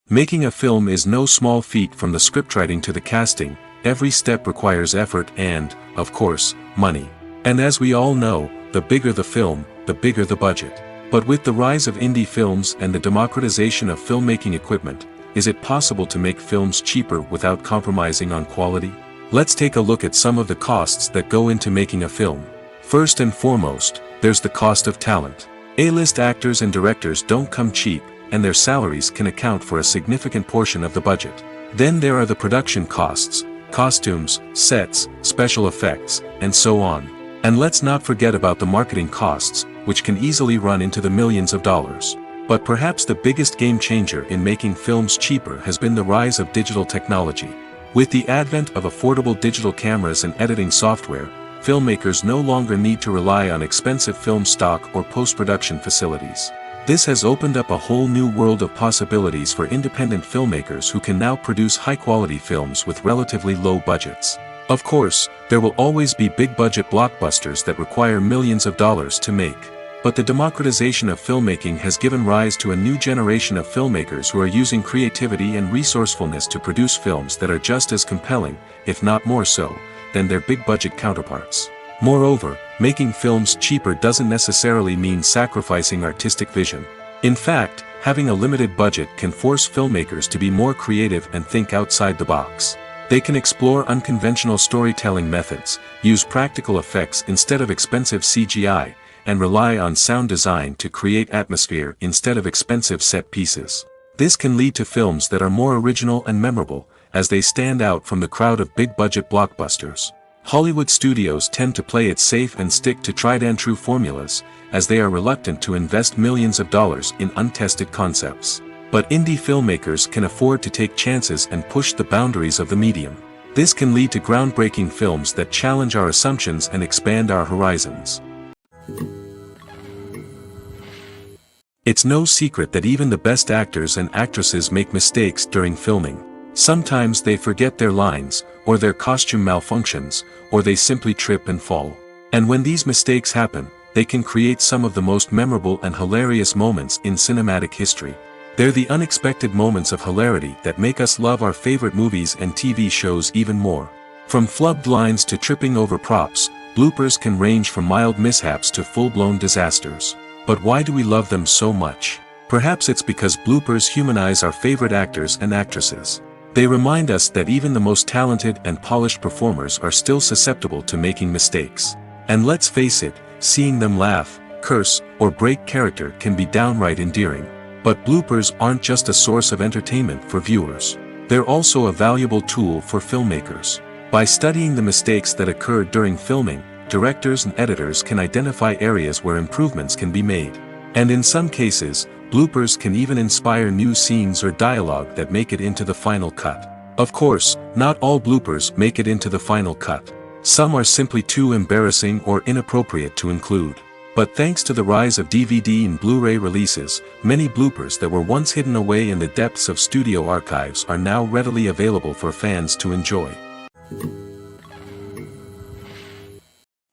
Making a film is no small feat. From the scriptwriting to the casting, every step requires effort and, of course, money. And as we all know, the bigger the film, the bigger the budget. But with the rise of indie films and the democratization of filmmaking equipment, is it possible to make films cheaper without compromising on quality? Let's take a look at some of the costs that go into making a film. First and foremost, there's the cost of talent. A-list actors and directors don't come cheap, and their salaries can account for a significant portion of the budget. Then there are the production costs, costumes, sets, special effects, and so on. And let's not forget about the marketing costs, which can easily run into the millions of dollars. But perhaps the biggest game changer in making films cheaper has been the rise of digital technology. With the advent of affordable digital cameras and editing software, filmmakers no longer need to rely on expensive film stock or post-production facilities. This has opened up a whole new world of possibilities for independent filmmakers who can now produce high-quality films with relatively low budgets. Of course, there will always be big-budget blockbusters that require millions of dollars to make. But the democratization of filmmaking has given rise to a new generation of filmmakers who are using creativity and resourcefulness to produce films that are just as compelling, if not more so, than their big-budget counterparts. Moreover, making films cheaper doesn't necessarily mean sacrificing artistic vision. In fact, having a limited budget can force filmmakers to be more creative and think outside the box. They can explore unconventional storytelling methods, use practical effects instead of expensive CGI, and rely on sound design to create atmosphere instead of expensive set pieces. This can lead to films that are more original and memorable, as they stand out from the crowd of big-budget blockbusters. Hollywood studios tend to play it safe and stick to tried-and-true formulas, as they are reluctant to invest millions of dollars in untested concepts. But indie filmmakers can afford to take chances and push the boundaries of the medium. This can lead to groundbreaking films that challenge our assumptions and expand our horizons. It's no secret that even the best actors and actresses make mistakes during filming. Sometimes they forget their lines, or their costume malfunctions, or they simply trip and fall. And when these mistakes happen, they can create some of the most memorable and hilarious moments in cinematic history. They're the unexpected moments of hilarity that make us love our favorite movies and TV shows even more. From flubbed lines to tripping over props, bloopers can range from mild mishaps to full-blown disasters. But why do we love them so much? Perhaps it's because bloopers humanize our favorite actors and actresses. They remind us that even the most talented and polished performers are still susceptible to making mistakes. And let's face it, seeing them laugh, curse, or break character can be downright endearing. But bloopers aren't just a source of entertainment for viewers. They're also a valuable tool for filmmakers. By studying the mistakes that occurred during filming, directors and editors can identify areas where improvements can be made. And in some cases, bloopers can even inspire new scenes or dialogue that make it into the final cut. Of course, not all bloopers make it into the final cut. Some are simply too embarrassing or inappropriate to include. But thanks to the rise of DVD and Blu-ray releases, many bloopers that were once hidden away in the depths of studio archives are now readily available for fans to enjoy.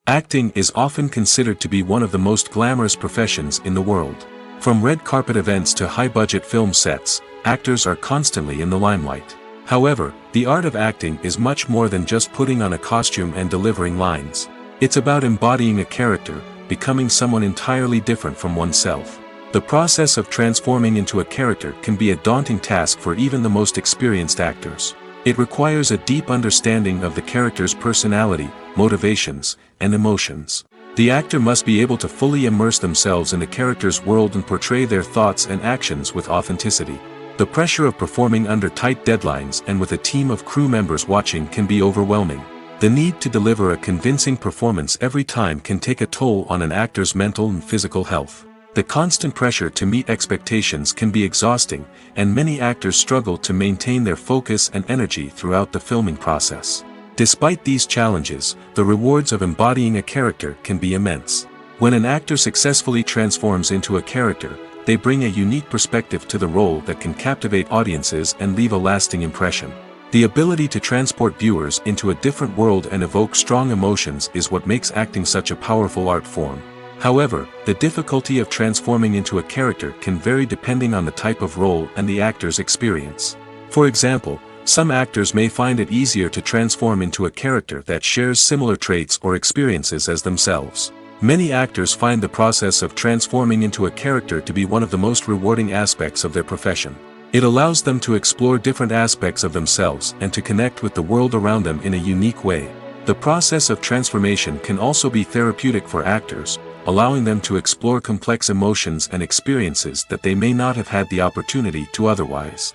Acting is often considered to be one of the most glamorous professions in the world. From red carpet events to high-budget film sets, actors are constantly in the limelight. However, the art of acting is much more than just putting on a costume and delivering lines. It's about embodying a character, becoming someone entirely different from oneself. The process of transforming into a character can be a daunting task for even the most experienced actors. It requires a deep understanding of the character's personality, motivations, and emotions. The actor must be able to fully immerse themselves in the character's world and portray their thoughts and actions with authenticity. The pressure of performing under tight deadlines and with a team of crew members watching can be overwhelming. The need to deliver a convincing performance every time can take a toll on an actor's mental and physical health. The constant pressure to meet expectations can be exhausting, and many actors struggle to maintain their focus and energy throughout the filming process. Despite these challenges, the rewards of embodying a character can be immense. When an actor successfully transforms into a character, they bring a unique perspective to the role that can captivate audiences and leave a lasting impression. The ability to transport viewers into a different world and evoke strong emotions is what makes acting such a powerful art form. However, the difficulty of transforming into a character can vary depending on the type of role and the actor's experience. For example, some actors may find it easier to transform into a character that shares similar traits or experiences as themselves. Many actors find the process of transforming into a character to be one of the most rewarding aspects of their profession. It allows them to explore different aspects of themselves and to connect with the world around them in a unique way. The process of transformation can also be therapeutic for actors, allowing them to explore complex emotions and experiences that they may not have had the opportunity to otherwise.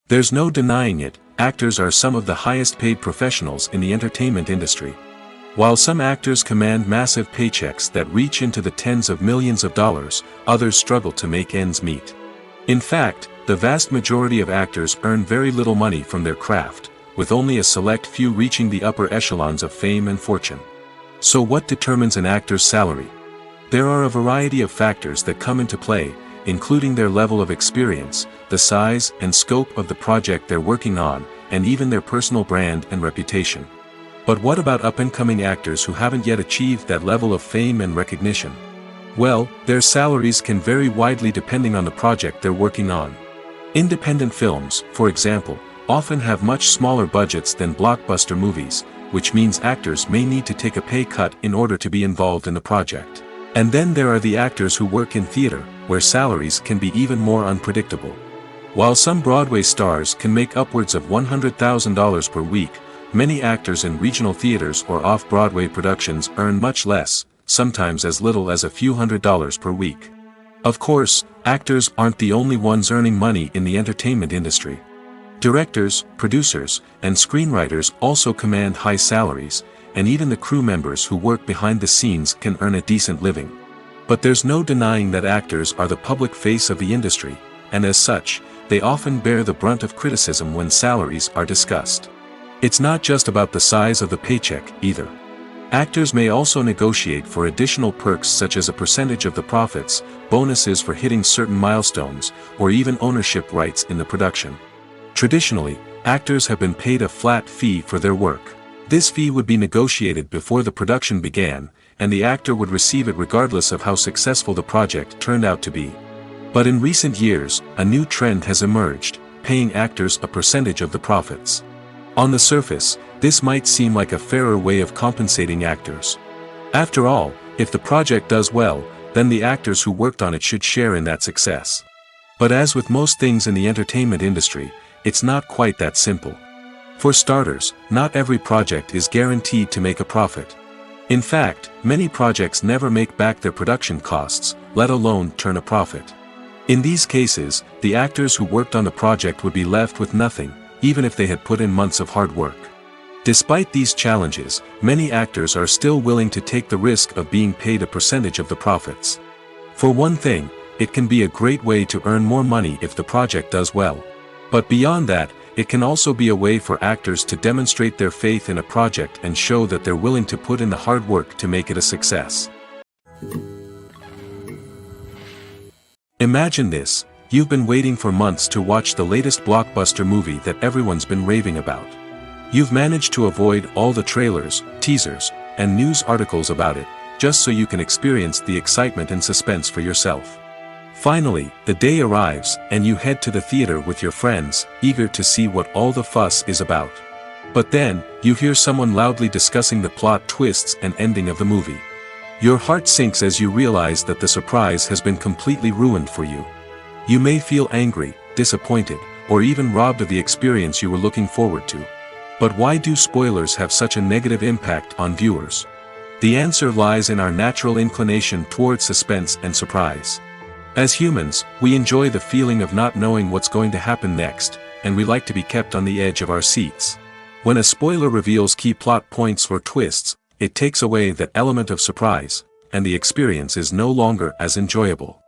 There's no denying it, actors are some of the highest paid professionals in the entertainment industry. While some actors command massive paychecks that reach into the tens of millions of dollars, others struggle to make ends meet. In fact, the vast majority of actors earn very little money from their craft, with only a select few reaching the upper echelons of fame and fortune. So what determines an actor's salary? There are a variety of factors that come into play, including their level of experience, the size and scope of the project they're working on, and even their personal brand and reputation. But what about up-and-coming actors who haven't yet achieved that level of fame and recognition? Well, their salaries can vary widely depending on the project they're working on. Independent films, for example, often have much smaller budgets than blockbuster movies, which means actors may need to take a pay cut in order to be involved in the project. And then there are the actors who work in theater, where salaries can be even more unpredictable. While some Broadway stars can make upwards of $100,000 per week, many actors in regional theaters or off-Broadway productions earn much less, sometimes as little as a few $100s per week. Of course, actors aren't the only ones earning money in the entertainment industry. Directors, producers, and screenwriters also command high salaries, and even the crew members who work behind the scenes can earn a decent living. But there's no denying that actors are the public face of the industry, and as such, they often bear the brunt of criticism when salaries are discussed. It's not just about the size of the paycheck, either. Actors may also negotiate for additional perks such as a percentage of the profits, bonuses for hitting certain milestones, or even ownership rights in the production. Traditionally, actors have been paid a flat fee for their work. This fee would be negotiated before the production began, and the actor would receive it regardless of how successful the project turned out to be. But in recent years, a new trend has emerged, paying actors a percentage of the profits. On the surface, this might seem like a fairer way of compensating actors. After all, if the project does well, then the actors who worked on it should share in that success. But as with most things in the entertainment industry, it's not quite that simple. For starters, not every project is guaranteed to make a profit. In fact, many projects never make back their production costs, let alone turn a profit. In these cases, the actors who worked on the project would be left with nothing, even if they had put in months of hard work. Despite these challenges, many actors are still willing to take the risk of being paid a percentage of the profits. For one thing, it can be a great way to earn more money if the project does well. But beyond that, it can also be a way for actors to demonstrate their faith in a project and show that they're willing to put in the hard work to make it a success. Imagine this: you've been waiting for months to watch the latest blockbuster movie that everyone's been raving about. You've managed to avoid all the trailers, teasers, and news articles about it, just so you can experience the excitement and suspense for yourself. Finally, the day arrives, and you head to the theater with your friends, eager to see what all the fuss is about. But then, you hear someone loudly discussing the plot twists and ending of the movie. Your heart sinks as you realize that the surprise has been completely ruined for you. You may feel angry, disappointed, or even robbed of the experience you were looking forward to. But why do spoilers have such a negative impact on viewers? The answer lies in our natural inclination toward suspense and surprise. As humans, we enjoy the feeling of not knowing what's going to happen next, and we like to be kept on the edge of our seats. When a spoiler reveals key plot points or twists, it takes away that element of surprise, and the experience is no longer as enjoyable.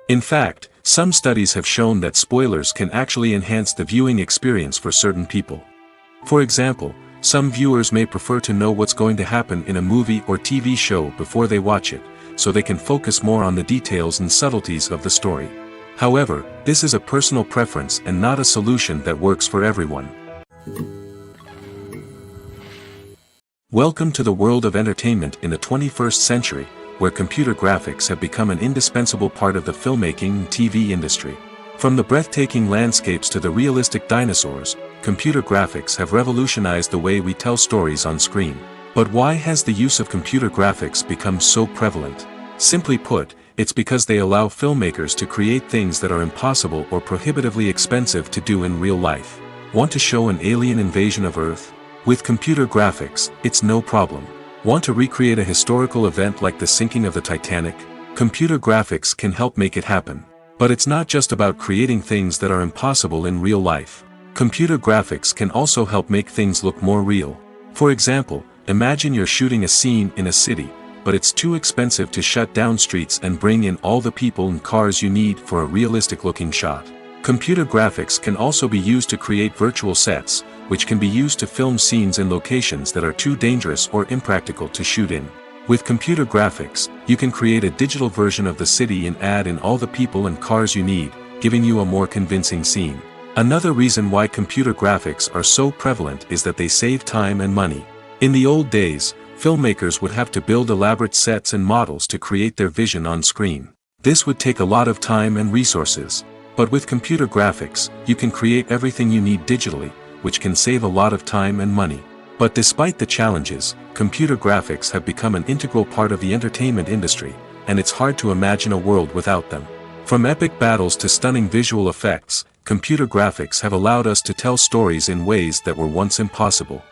In fact, some studies have shown that spoilers can actually enhance the viewing experience for certain people. For example, some viewers may prefer to know what's going to happen in a movie or TV show before they watch it, so they can focus more on the details and subtleties of the story. However, this is a personal preference and not a solution that works for everyone. Welcome to the world of entertainment in the 21st century, where computer graphics have become an indispensable part of the filmmaking and TV industry. From the breathtaking landscapes to the realistic dinosaurs, computer graphics have revolutionized the way we tell stories on screen. But why has the use of computer graphics become so prevalent? Simply put, it's because they allow filmmakers to create things that are impossible or prohibitively expensive to do in real life. Want to show an alien invasion of Earth? With computer graphics, it's no problem. Want to recreate a historical event like the sinking of the Titanic? Computer graphics can help make it happen. But it's not just about creating things that are impossible in real life. Computer graphics can also help make things look more real. For example, imagine you're shooting a scene in a city, but it's too expensive to shut down streets and bring in all the people and cars you need for a realistic-looking shot. Computer graphics can also be used to create virtual sets, which can be used to film scenes in locations that are too dangerous or impractical to shoot in. With computer graphics, you can create a digital version of the city and add in all the people and cars you need, giving you a more convincing scene. Another reason why computer graphics are so prevalent is that they save time and money. In the old days, filmmakers would have to build elaborate sets and models to create their vision on screen. This would take a lot of time and resources. But with computer graphics, you can create everything you need digitally, which can save a lot of time and money. But despite the challenges, computer graphics have become an integral part of the entertainment industry, and it's hard to imagine a world without them. From epic battles to stunning visual effects, computer graphics have allowed us to tell stories in ways that were once impossible.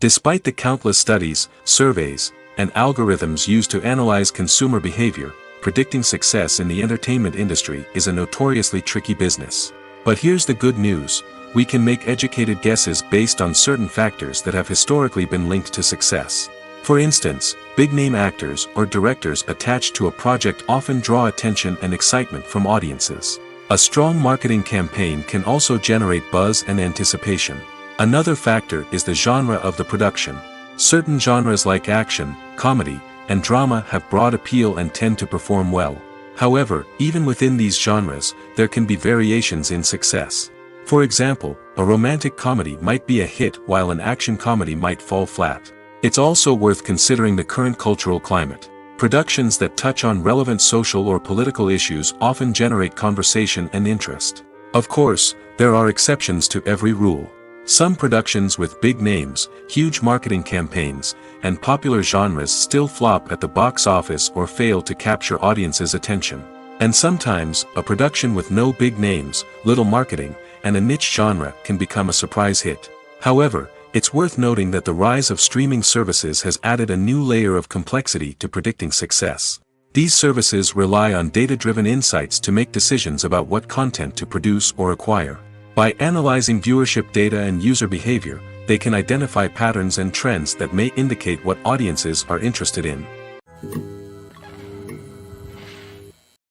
Despite the countless studies, surveys, and algorithms used to analyze consumer behavior, predicting success in the entertainment industry is a notoriously tricky business. But here's the good news: we can make educated guesses based on certain factors that have historically been linked to success. For instance, big-name actors or directors attached to a project often draw attention and excitement from audiences. A strong marketing campaign can also generate buzz and anticipation. Another factor is the genre of the production. Certain genres like action, comedy, and drama have broad appeal and tend to perform well. However, even within these genres, there can be variations in success. For example, a romantic comedy might be a hit while an action comedy might fall flat. It's also worth considering the current cultural climate. Productions that touch on relevant social or political issues often generate conversation and interest. Of course, there are exceptions to every rule. Some productions with big names, huge marketing campaigns, and popular genres still flop at the box office or fail to capture audiences' attention. And sometimes, a production with no big names, little marketing, and a niche genre can become a surprise hit. However, it's worth noting that the rise of streaming services has added a new layer of complexity to predicting success. These services rely on data-driven insights to make decisions about what content to produce or acquire. By analyzing viewership data and user behavior, they can identify patterns and trends that may indicate what audiences are interested in.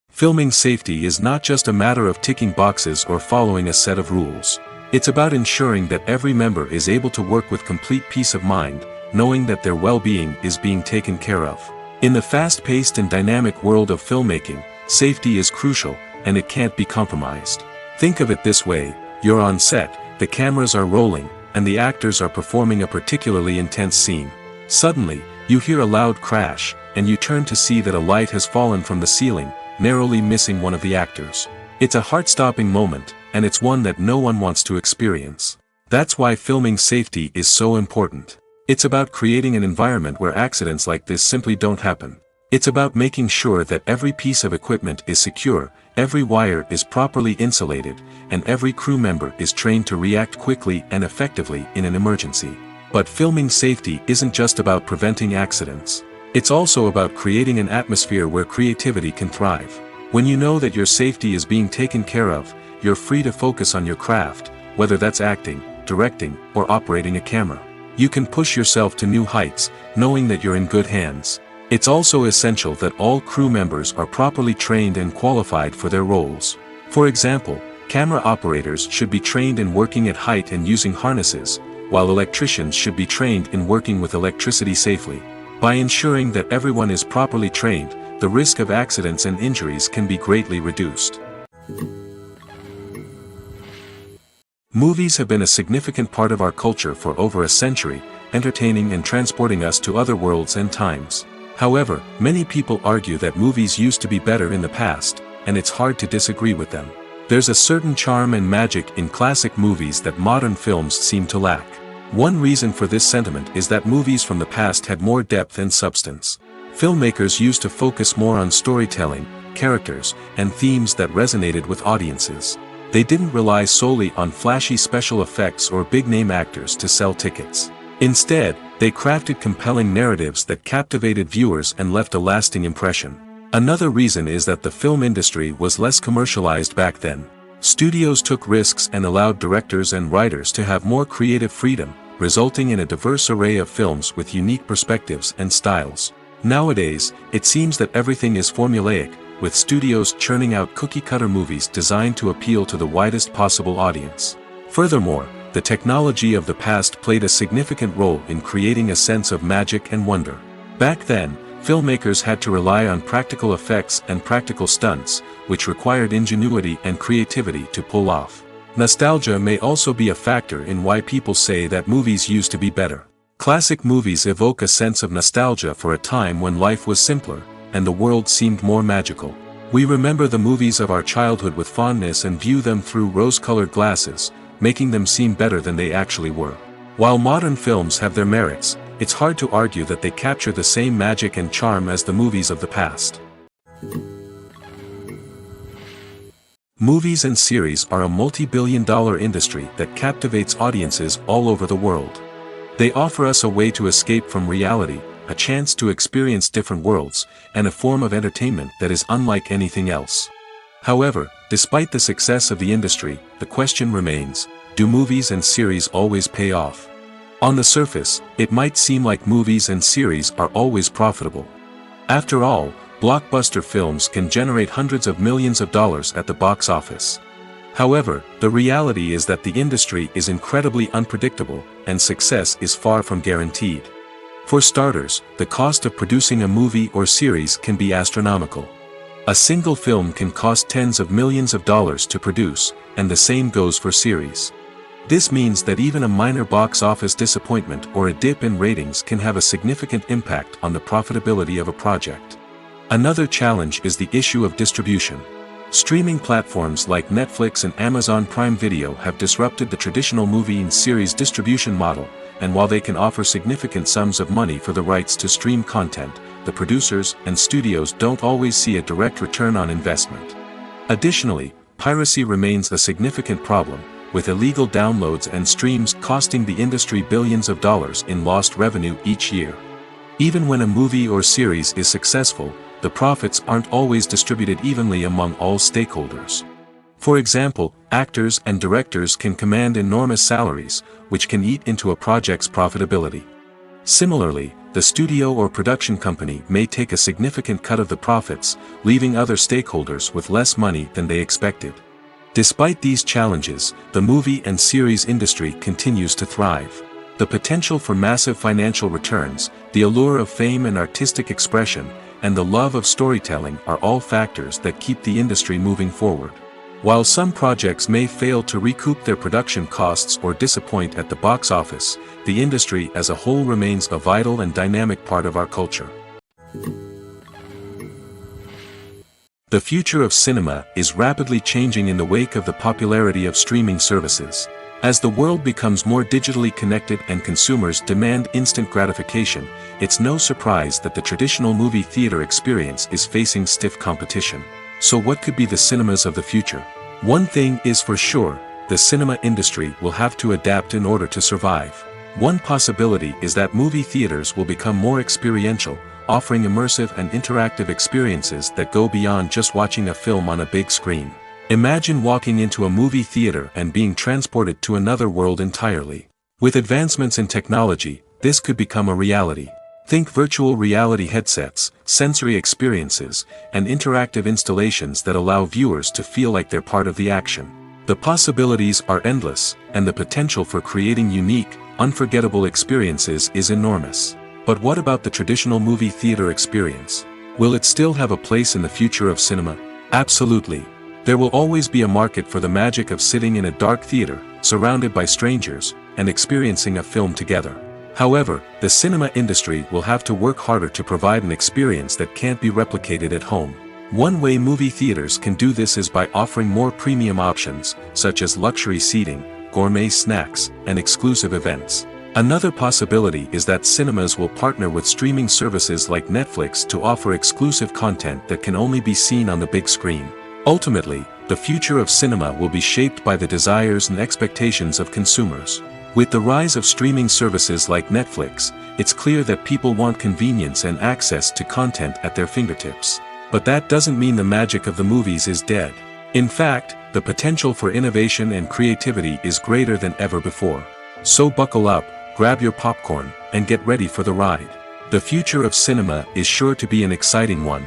Filming safety is not just a matter of ticking boxes or following a set of rules. It's about ensuring that every member is able to work with complete peace of mind, knowing that their well-being is being taken care of. In the fast-paced and dynamic world of filmmaking, safety is crucial, and it can't be compromised. Think of it this way: you're on set, the cameras are rolling, and the actors are performing a particularly intense scene. Suddenly, you hear a loud crash, and you turn to see that a light has fallen from the ceiling, narrowly missing one of the actors. It's a heart-stopping moment, and it's one that no one wants to experience. That's why filming safety is so important. It's about creating an environment where accidents like this simply don't happen. It's about making sure that every piece of equipment is secure, every wire is properly insulated, and every crew member is trained to react quickly and effectively in an emergency. But filming safety isn't just about preventing accidents. It's also about creating an atmosphere where creativity can thrive. When you know that your safety is being taken care of, you're free to focus on your craft, whether that's acting, directing, or operating a camera. You can push yourself to new heights, knowing that you're in good hands. It's also essential that all crew members are properly trained and qualified for their roles. For example, camera operators should be trained in working at height and using harnesses, while electricians should be trained in working with electricity safely. By ensuring that everyone is properly trained, the risk of accidents and injuries can be greatly reduced. Movies have been a significant part of our culture for over a century, entertaining and transporting us to other worlds and times. However, many people argue that movies used to be better in the past, and it's hard to disagree with them. There's a certain charm and magic in classic movies that modern films seem to lack. One reason for this sentiment is that movies from the past had more depth and substance. Filmmakers used to focus more on storytelling, characters, and themes that resonated with audiences. They didn't rely solely on flashy special effects or big-name actors to sell tickets. Instead, they crafted compelling narratives that captivated viewers and left a lasting impression. Another reason is that the film industry was less commercialized back then. Studios took risks and allowed directors and writers to have more creative freedom, resulting in a diverse array of films with unique perspectives and styles. Nowadays, it seems that everything is formulaic, with studios churning out cookie-cutter movies designed to appeal to the widest possible audience. Furthermore, the technology of the past played a significant role in creating a sense of magic and wonder. Back then, filmmakers had to rely on practical effects and practical stunts, which required ingenuity and creativity to pull off. Nostalgia may also be a factor in why people say that movies used to be better. Classic movies evoke a sense of nostalgia for a time when life was simpler, and the world seemed more magical. We remember the movies of our childhood with fondness and view them through rose-colored glasses, making them seem better than they actually were. While modern films have their merits, it's hard to argue that they capture the same magic and charm as the movies of the past. Movies and series are a multi-billion-dollar industry that captivates audiences all over the world. They offer us a way to escape from reality, a chance to experience different worlds, and a form of entertainment that is unlike anything else. However, despite the success of the industry, the question remains, do movies and series always pay off? On the surface, it might seem like movies and series are always profitable. After all, blockbuster films can generate hundreds of millions of dollars at the box office. However, the reality is that the industry is incredibly unpredictable, and success is far from guaranteed. For starters, the cost of producing a movie or series can be astronomical. A single film can cost tens of millions of dollars to produce, and the same goes for series. This means that even a minor box office disappointment or a dip in ratings can have a significant impact on the profitability of a project. Another challenge is the issue of distribution. Streaming platforms like Netflix and Amazon Prime Video have disrupted the traditional movie and series distribution model, and while they can offer significant sums of money for the rights to stream content, the producers and studios don't always see a direct return on investment. Additionally, piracy remains a significant problem, with illegal downloads and streams costing the industry billions of dollars in lost revenue each year. Even when a movie or series is successful, the profits aren't always distributed evenly among all stakeholders. For example, actors and directors can command enormous salaries, which can eat into a project's profitability. Similarly, the studio or production company may take a significant cut of the profits, leaving other stakeholders with less money than they expected. Despite these challenges, the movie and series industry continues to thrive. The potential for massive financial returns, the allure of fame and artistic expression, and the love of storytelling are all factors that keep the industry moving forward. While some projects may fail to recoup their production costs or disappoint at the box office, the industry as a whole remains a vital and dynamic part of our culture. The future of cinema is rapidly changing in the wake of the popularity of streaming services. As the world becomes more digitally connected and consumers demand instant gratification, it's no surprise that the traditional movie theater experience is facing stiff competition. So what could be the cinemas of the future? One thing is for sure, the cinema industry will have to adapt in order to survive. One possibility is that movie theaters will become more experiential, offering immersive and interactive experiences that go beyond just watching a film on a big screen. Imagine walking into a movie theater and being transported to another world entirely. With advancements in technology, this could become a reality. Think virtual reality headsets, sensory experiences, and interactive installations that allow viewers to feel like they're part of the action. The possibilities are endless, and the potential for creating unique, unforgettable experiences is enormous. But what about the traditional movie theater experience? Will it still have a place in the future of cinema? Absolutely. There will always be a market for the magic of sitting in a dark theater, surrounded by strangers, and experiencing a film together. However, the cinema industry will have to work harder to provide an experience that can't be replicated at home. One way movie theaters can do this is by offering more premium options, such as luxury seating, gourmet snacks, and exclusive events. Another possibility is that cinemas will partner with streaming services like Netflix to offer exclusive content that can only be seen on the big screen. Ultimately, the future of cinema will be shaped by the desires and expectations of consumers. With the rise of streaming services like Netflix, it's clear that people want convenience and access to content at their fingertips. But that doesn't mean the magic of the movies is dead. In fact, the potential for innovation and creativity is greater than ever before. So buckle up, grab your popcorn, and get ready for the ride. The future of cinema is sure to be an exciting one.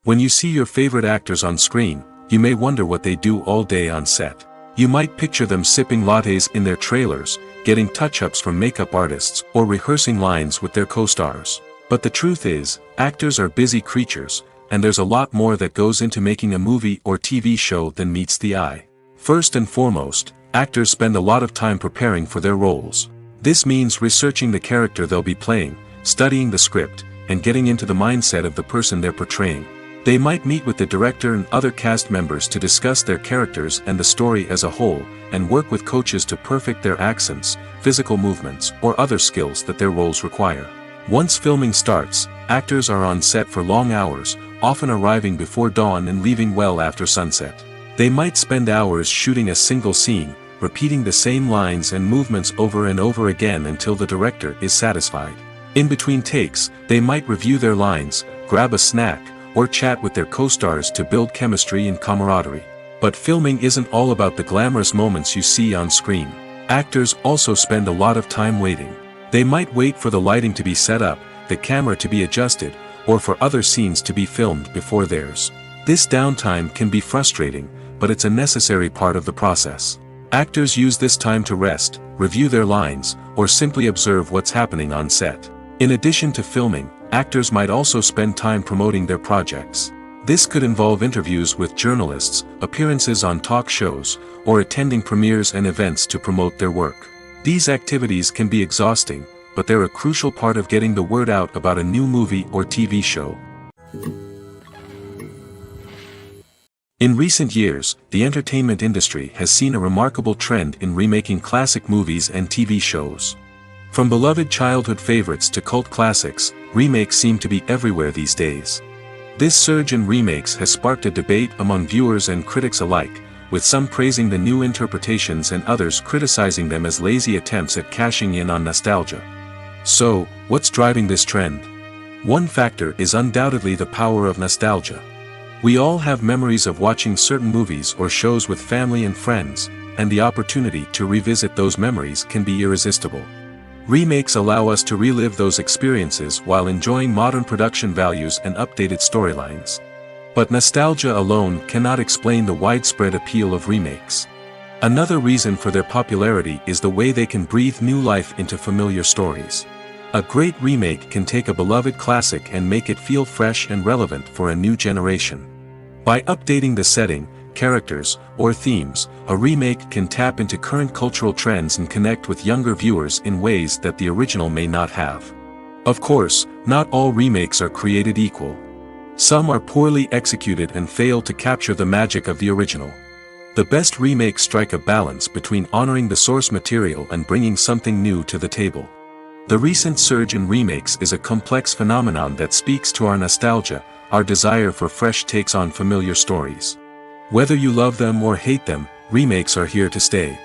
When you see your favorite actors on screen, you may wonder what they do all day on set. You might picture them sipping lattes in their trailers, getting touch-ups from makeup artists, or rehearsing lines with their co-stars. But the truth is, actors are busy creatures, and there's a lot more that goes into making a movie or TV show than meets the eye. First and foremost, actors spend a lot of time preparing for their roles. This means researching the character they'll be playing, studying the script, and getting into the mindset of the person they're portraying. They might meet with the director and other cast members to discuss their characters and the story as a whole, and work with coaches to perfect their accents, physical movements, or other skills that their roles require. Once filming starts, actors are on set for long hours, often arriving before dawn and leaving well after sunset. They might spend hours shooting a single scene, repeating the same lines and movements over and over again until the director is satisfied. In between takes, they might review their lines, grab a snack, or chat with their co-stars to build chemistry and camaraderie. But filming isn't all about the glamorous moments you see on screen. Actors also spend a lot of time waiting. They might wait for the lighting to be set up, the camera to be adjusted, or for other scenes to be filmed before theirs. This downtime can be frustrating, but it's a necessary part of the process. Actors use this time to rest, review their lines, or simply observe what's happening on set. In addition to filming, actors might also spend time promoting their projects. This could involve interviews with journalists, appearances on talk shows, or attending premieres and events to promote their work. These activities can be exhausting, but they're a crucial part of getting the word out about a new movie or TV show. In recent years, the entertainment industry has seen a remarkable trend in remaking classic movies and TV shows. From beloved childhood favorites to cult classics, remakes seem to be everywhere these days. This surge in remakes has sparked a debate among viewers and critics alike, with some praising the new interpretations and others criticizing them as lazy attempts at cashing in on nostalgia. So, what's driving this trend? One factor is undoubtedly the power of nostalgia. We all have memories of watching certain movies or shows with family and friends, and the opportunity to revisit those memories can be irresistible. Remakes allow us to relive those experiences while enjoying modern production values and updated storylines. But nostalgia alone cannot explain the widespread appeal of remakes. Another reason for their popularity is the way they can breathe new life into familiar stories. A great remake can take a beloved classic and make it feel fresh and relevant for a new generation. By updating the setting, characters, or themes, a remake can tap into current cultural trends and connect with younger viewers in ways that the original may not have. Of course, not all remakes are created equal. Some are poorly executed and fail to capture the magic of the original. The best remakes strike a balance between honoring the source material and bringing something new to the table. The recent surge in remakes is a complex phenomenon that speaks to our nostalgia, our desire for fresh takes on familiar stories. Whether you love them or hate them, remakes are here to stay.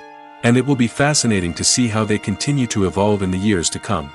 And it will be fascinating to see how they continue to evolve in the years to come.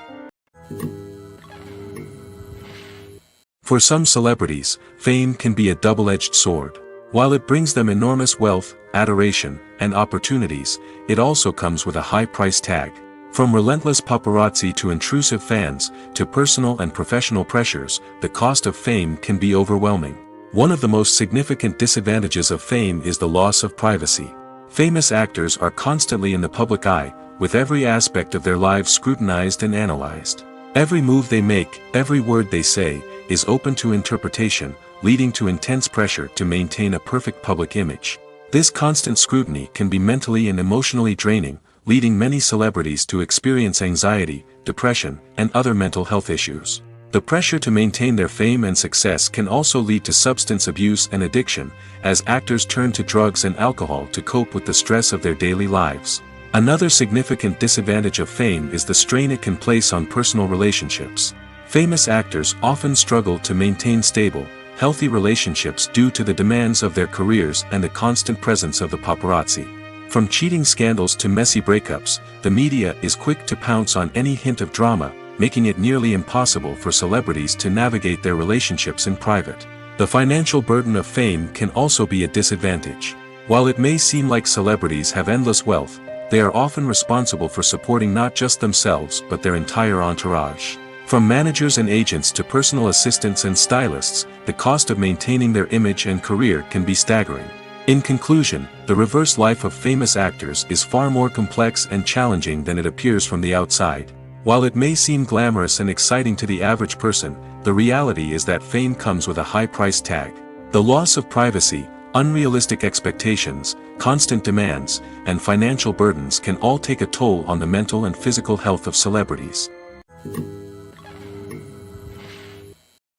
For some celebrities, fame can be a double-edged sword. While it brings them enormous wealth, adoration, and opportunities, it also comes with a high price tag. From relentless paparazzi to intrusive fans, to personal and professional pressures, the cost of fame can be overwhelming. One of the most significant disadvantages of fame is the loss of privacy. Famous actors are constantly in the public eye, with every aspect of their lives scrutinized and analyzed. Every move they make, every word they say, is open to interpretation, leading to intense pressure to maintain a perfect public image. This constant scrutiny can be mentally and emotionally draining, leading many celebrities to experience anxiety, depression, and other mental health issues. The pressure to maintain their fame and success can also lead to substance abuse and addiction, as actors turn to drugs and alcohol to cope with the stress of their daily lives. Another significant disadvantage of fame is the strain it can place on personal relationships. Famous actors often struggle to maintain stable, healthy relationships due to the demands of their careers and the constant presence of the paparazzi. From cheating scandals to messy breakups, the media is quick to pounce on any hint of drama, making it nearly impossible for celebrities to navigate their relationships in private. The financial burden of fame can also be a disadvantage. While it may seem like celebrities have endless wealth, they are often responsible for supporting not just themselves but their entire entourage. From managers and agents to personal assistants and stylists, the cost of maintaining their image and career can be staggering. In conclusion, the reverse life of famous actors is far more complex and challenging than it appears from the outside. While it may seem glamorous and exciting to the average person, the reality is that fame comes with a high price tag. The loss of privacy, unrealistic expectations, constant demands, and financial burdens can all take a toll on the mental and physical health of celebrities.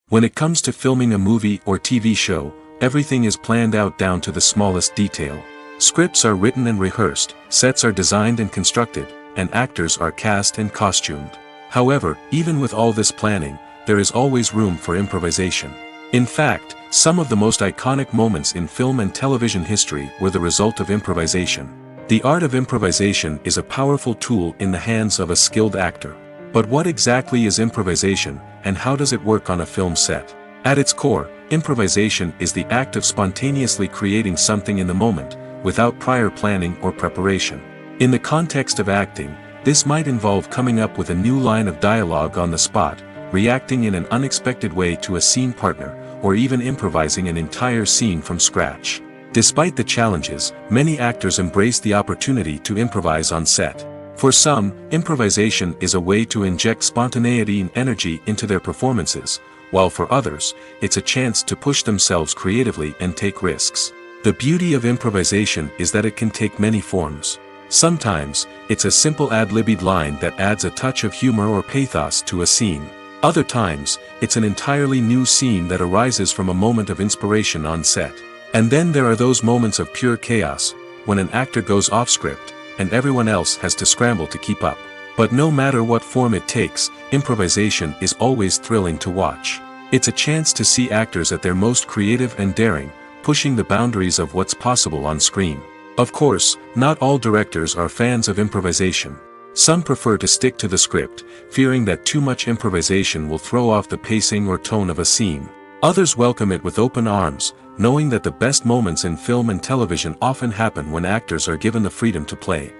When it comes to filming a movie or TV show, everything is planned out down to the smallest detail. Scripts are written and rehearsed, sets are designed and constructed, and actors are cast and costumed. However, even with all this planning, there is always room for improvisation. In fact, some of the most iconic moments in film and television history were the result of improvisation. The art of improvisation is a powerful tool in the hands of a skilled actor. But what exactly is improvisation, and how does it work on a film set? At its core, improvisation is the act of spontaneously creating something in the moment, without prior planning or preparation. In the context of acting, this might involve coming up with a new line of dialogue on the spot, reacting in an unexpected way to a scene partner, or even improvising an entire scene from scratch. Despite the challenges, many actors embrace the opportunity to improvise on set. For some, improvisation is a way to inject spontaneity and energy into their performances, while for others, it's a chance to push themselves creatively and take risks. The beauty of improvisation is that it can take many forms. Sometimes, it's a simple ad-libbed line that adds a touch of humor or pathos to a scene. Other times, it's an entirely new scene that arises from a moment of inspiration on set. And then there are those moments of pure chaos, when an actor goes off script, and everyone else has to scramble to keep up. But no matter what form it takes, improvisation is always thrilling to watch. It's a chance to see actors at their most creative and daring, pushing the boundaries of what's possible on screen. Of course, not all directors are fans of improvisation. Some prefer to stick to the script, fearing that too much improvisation will throw off the pacing or tone of a scene. Others welcome it with open arms, knowing that the best moments in film and television often happen when actors are given the freedom to play.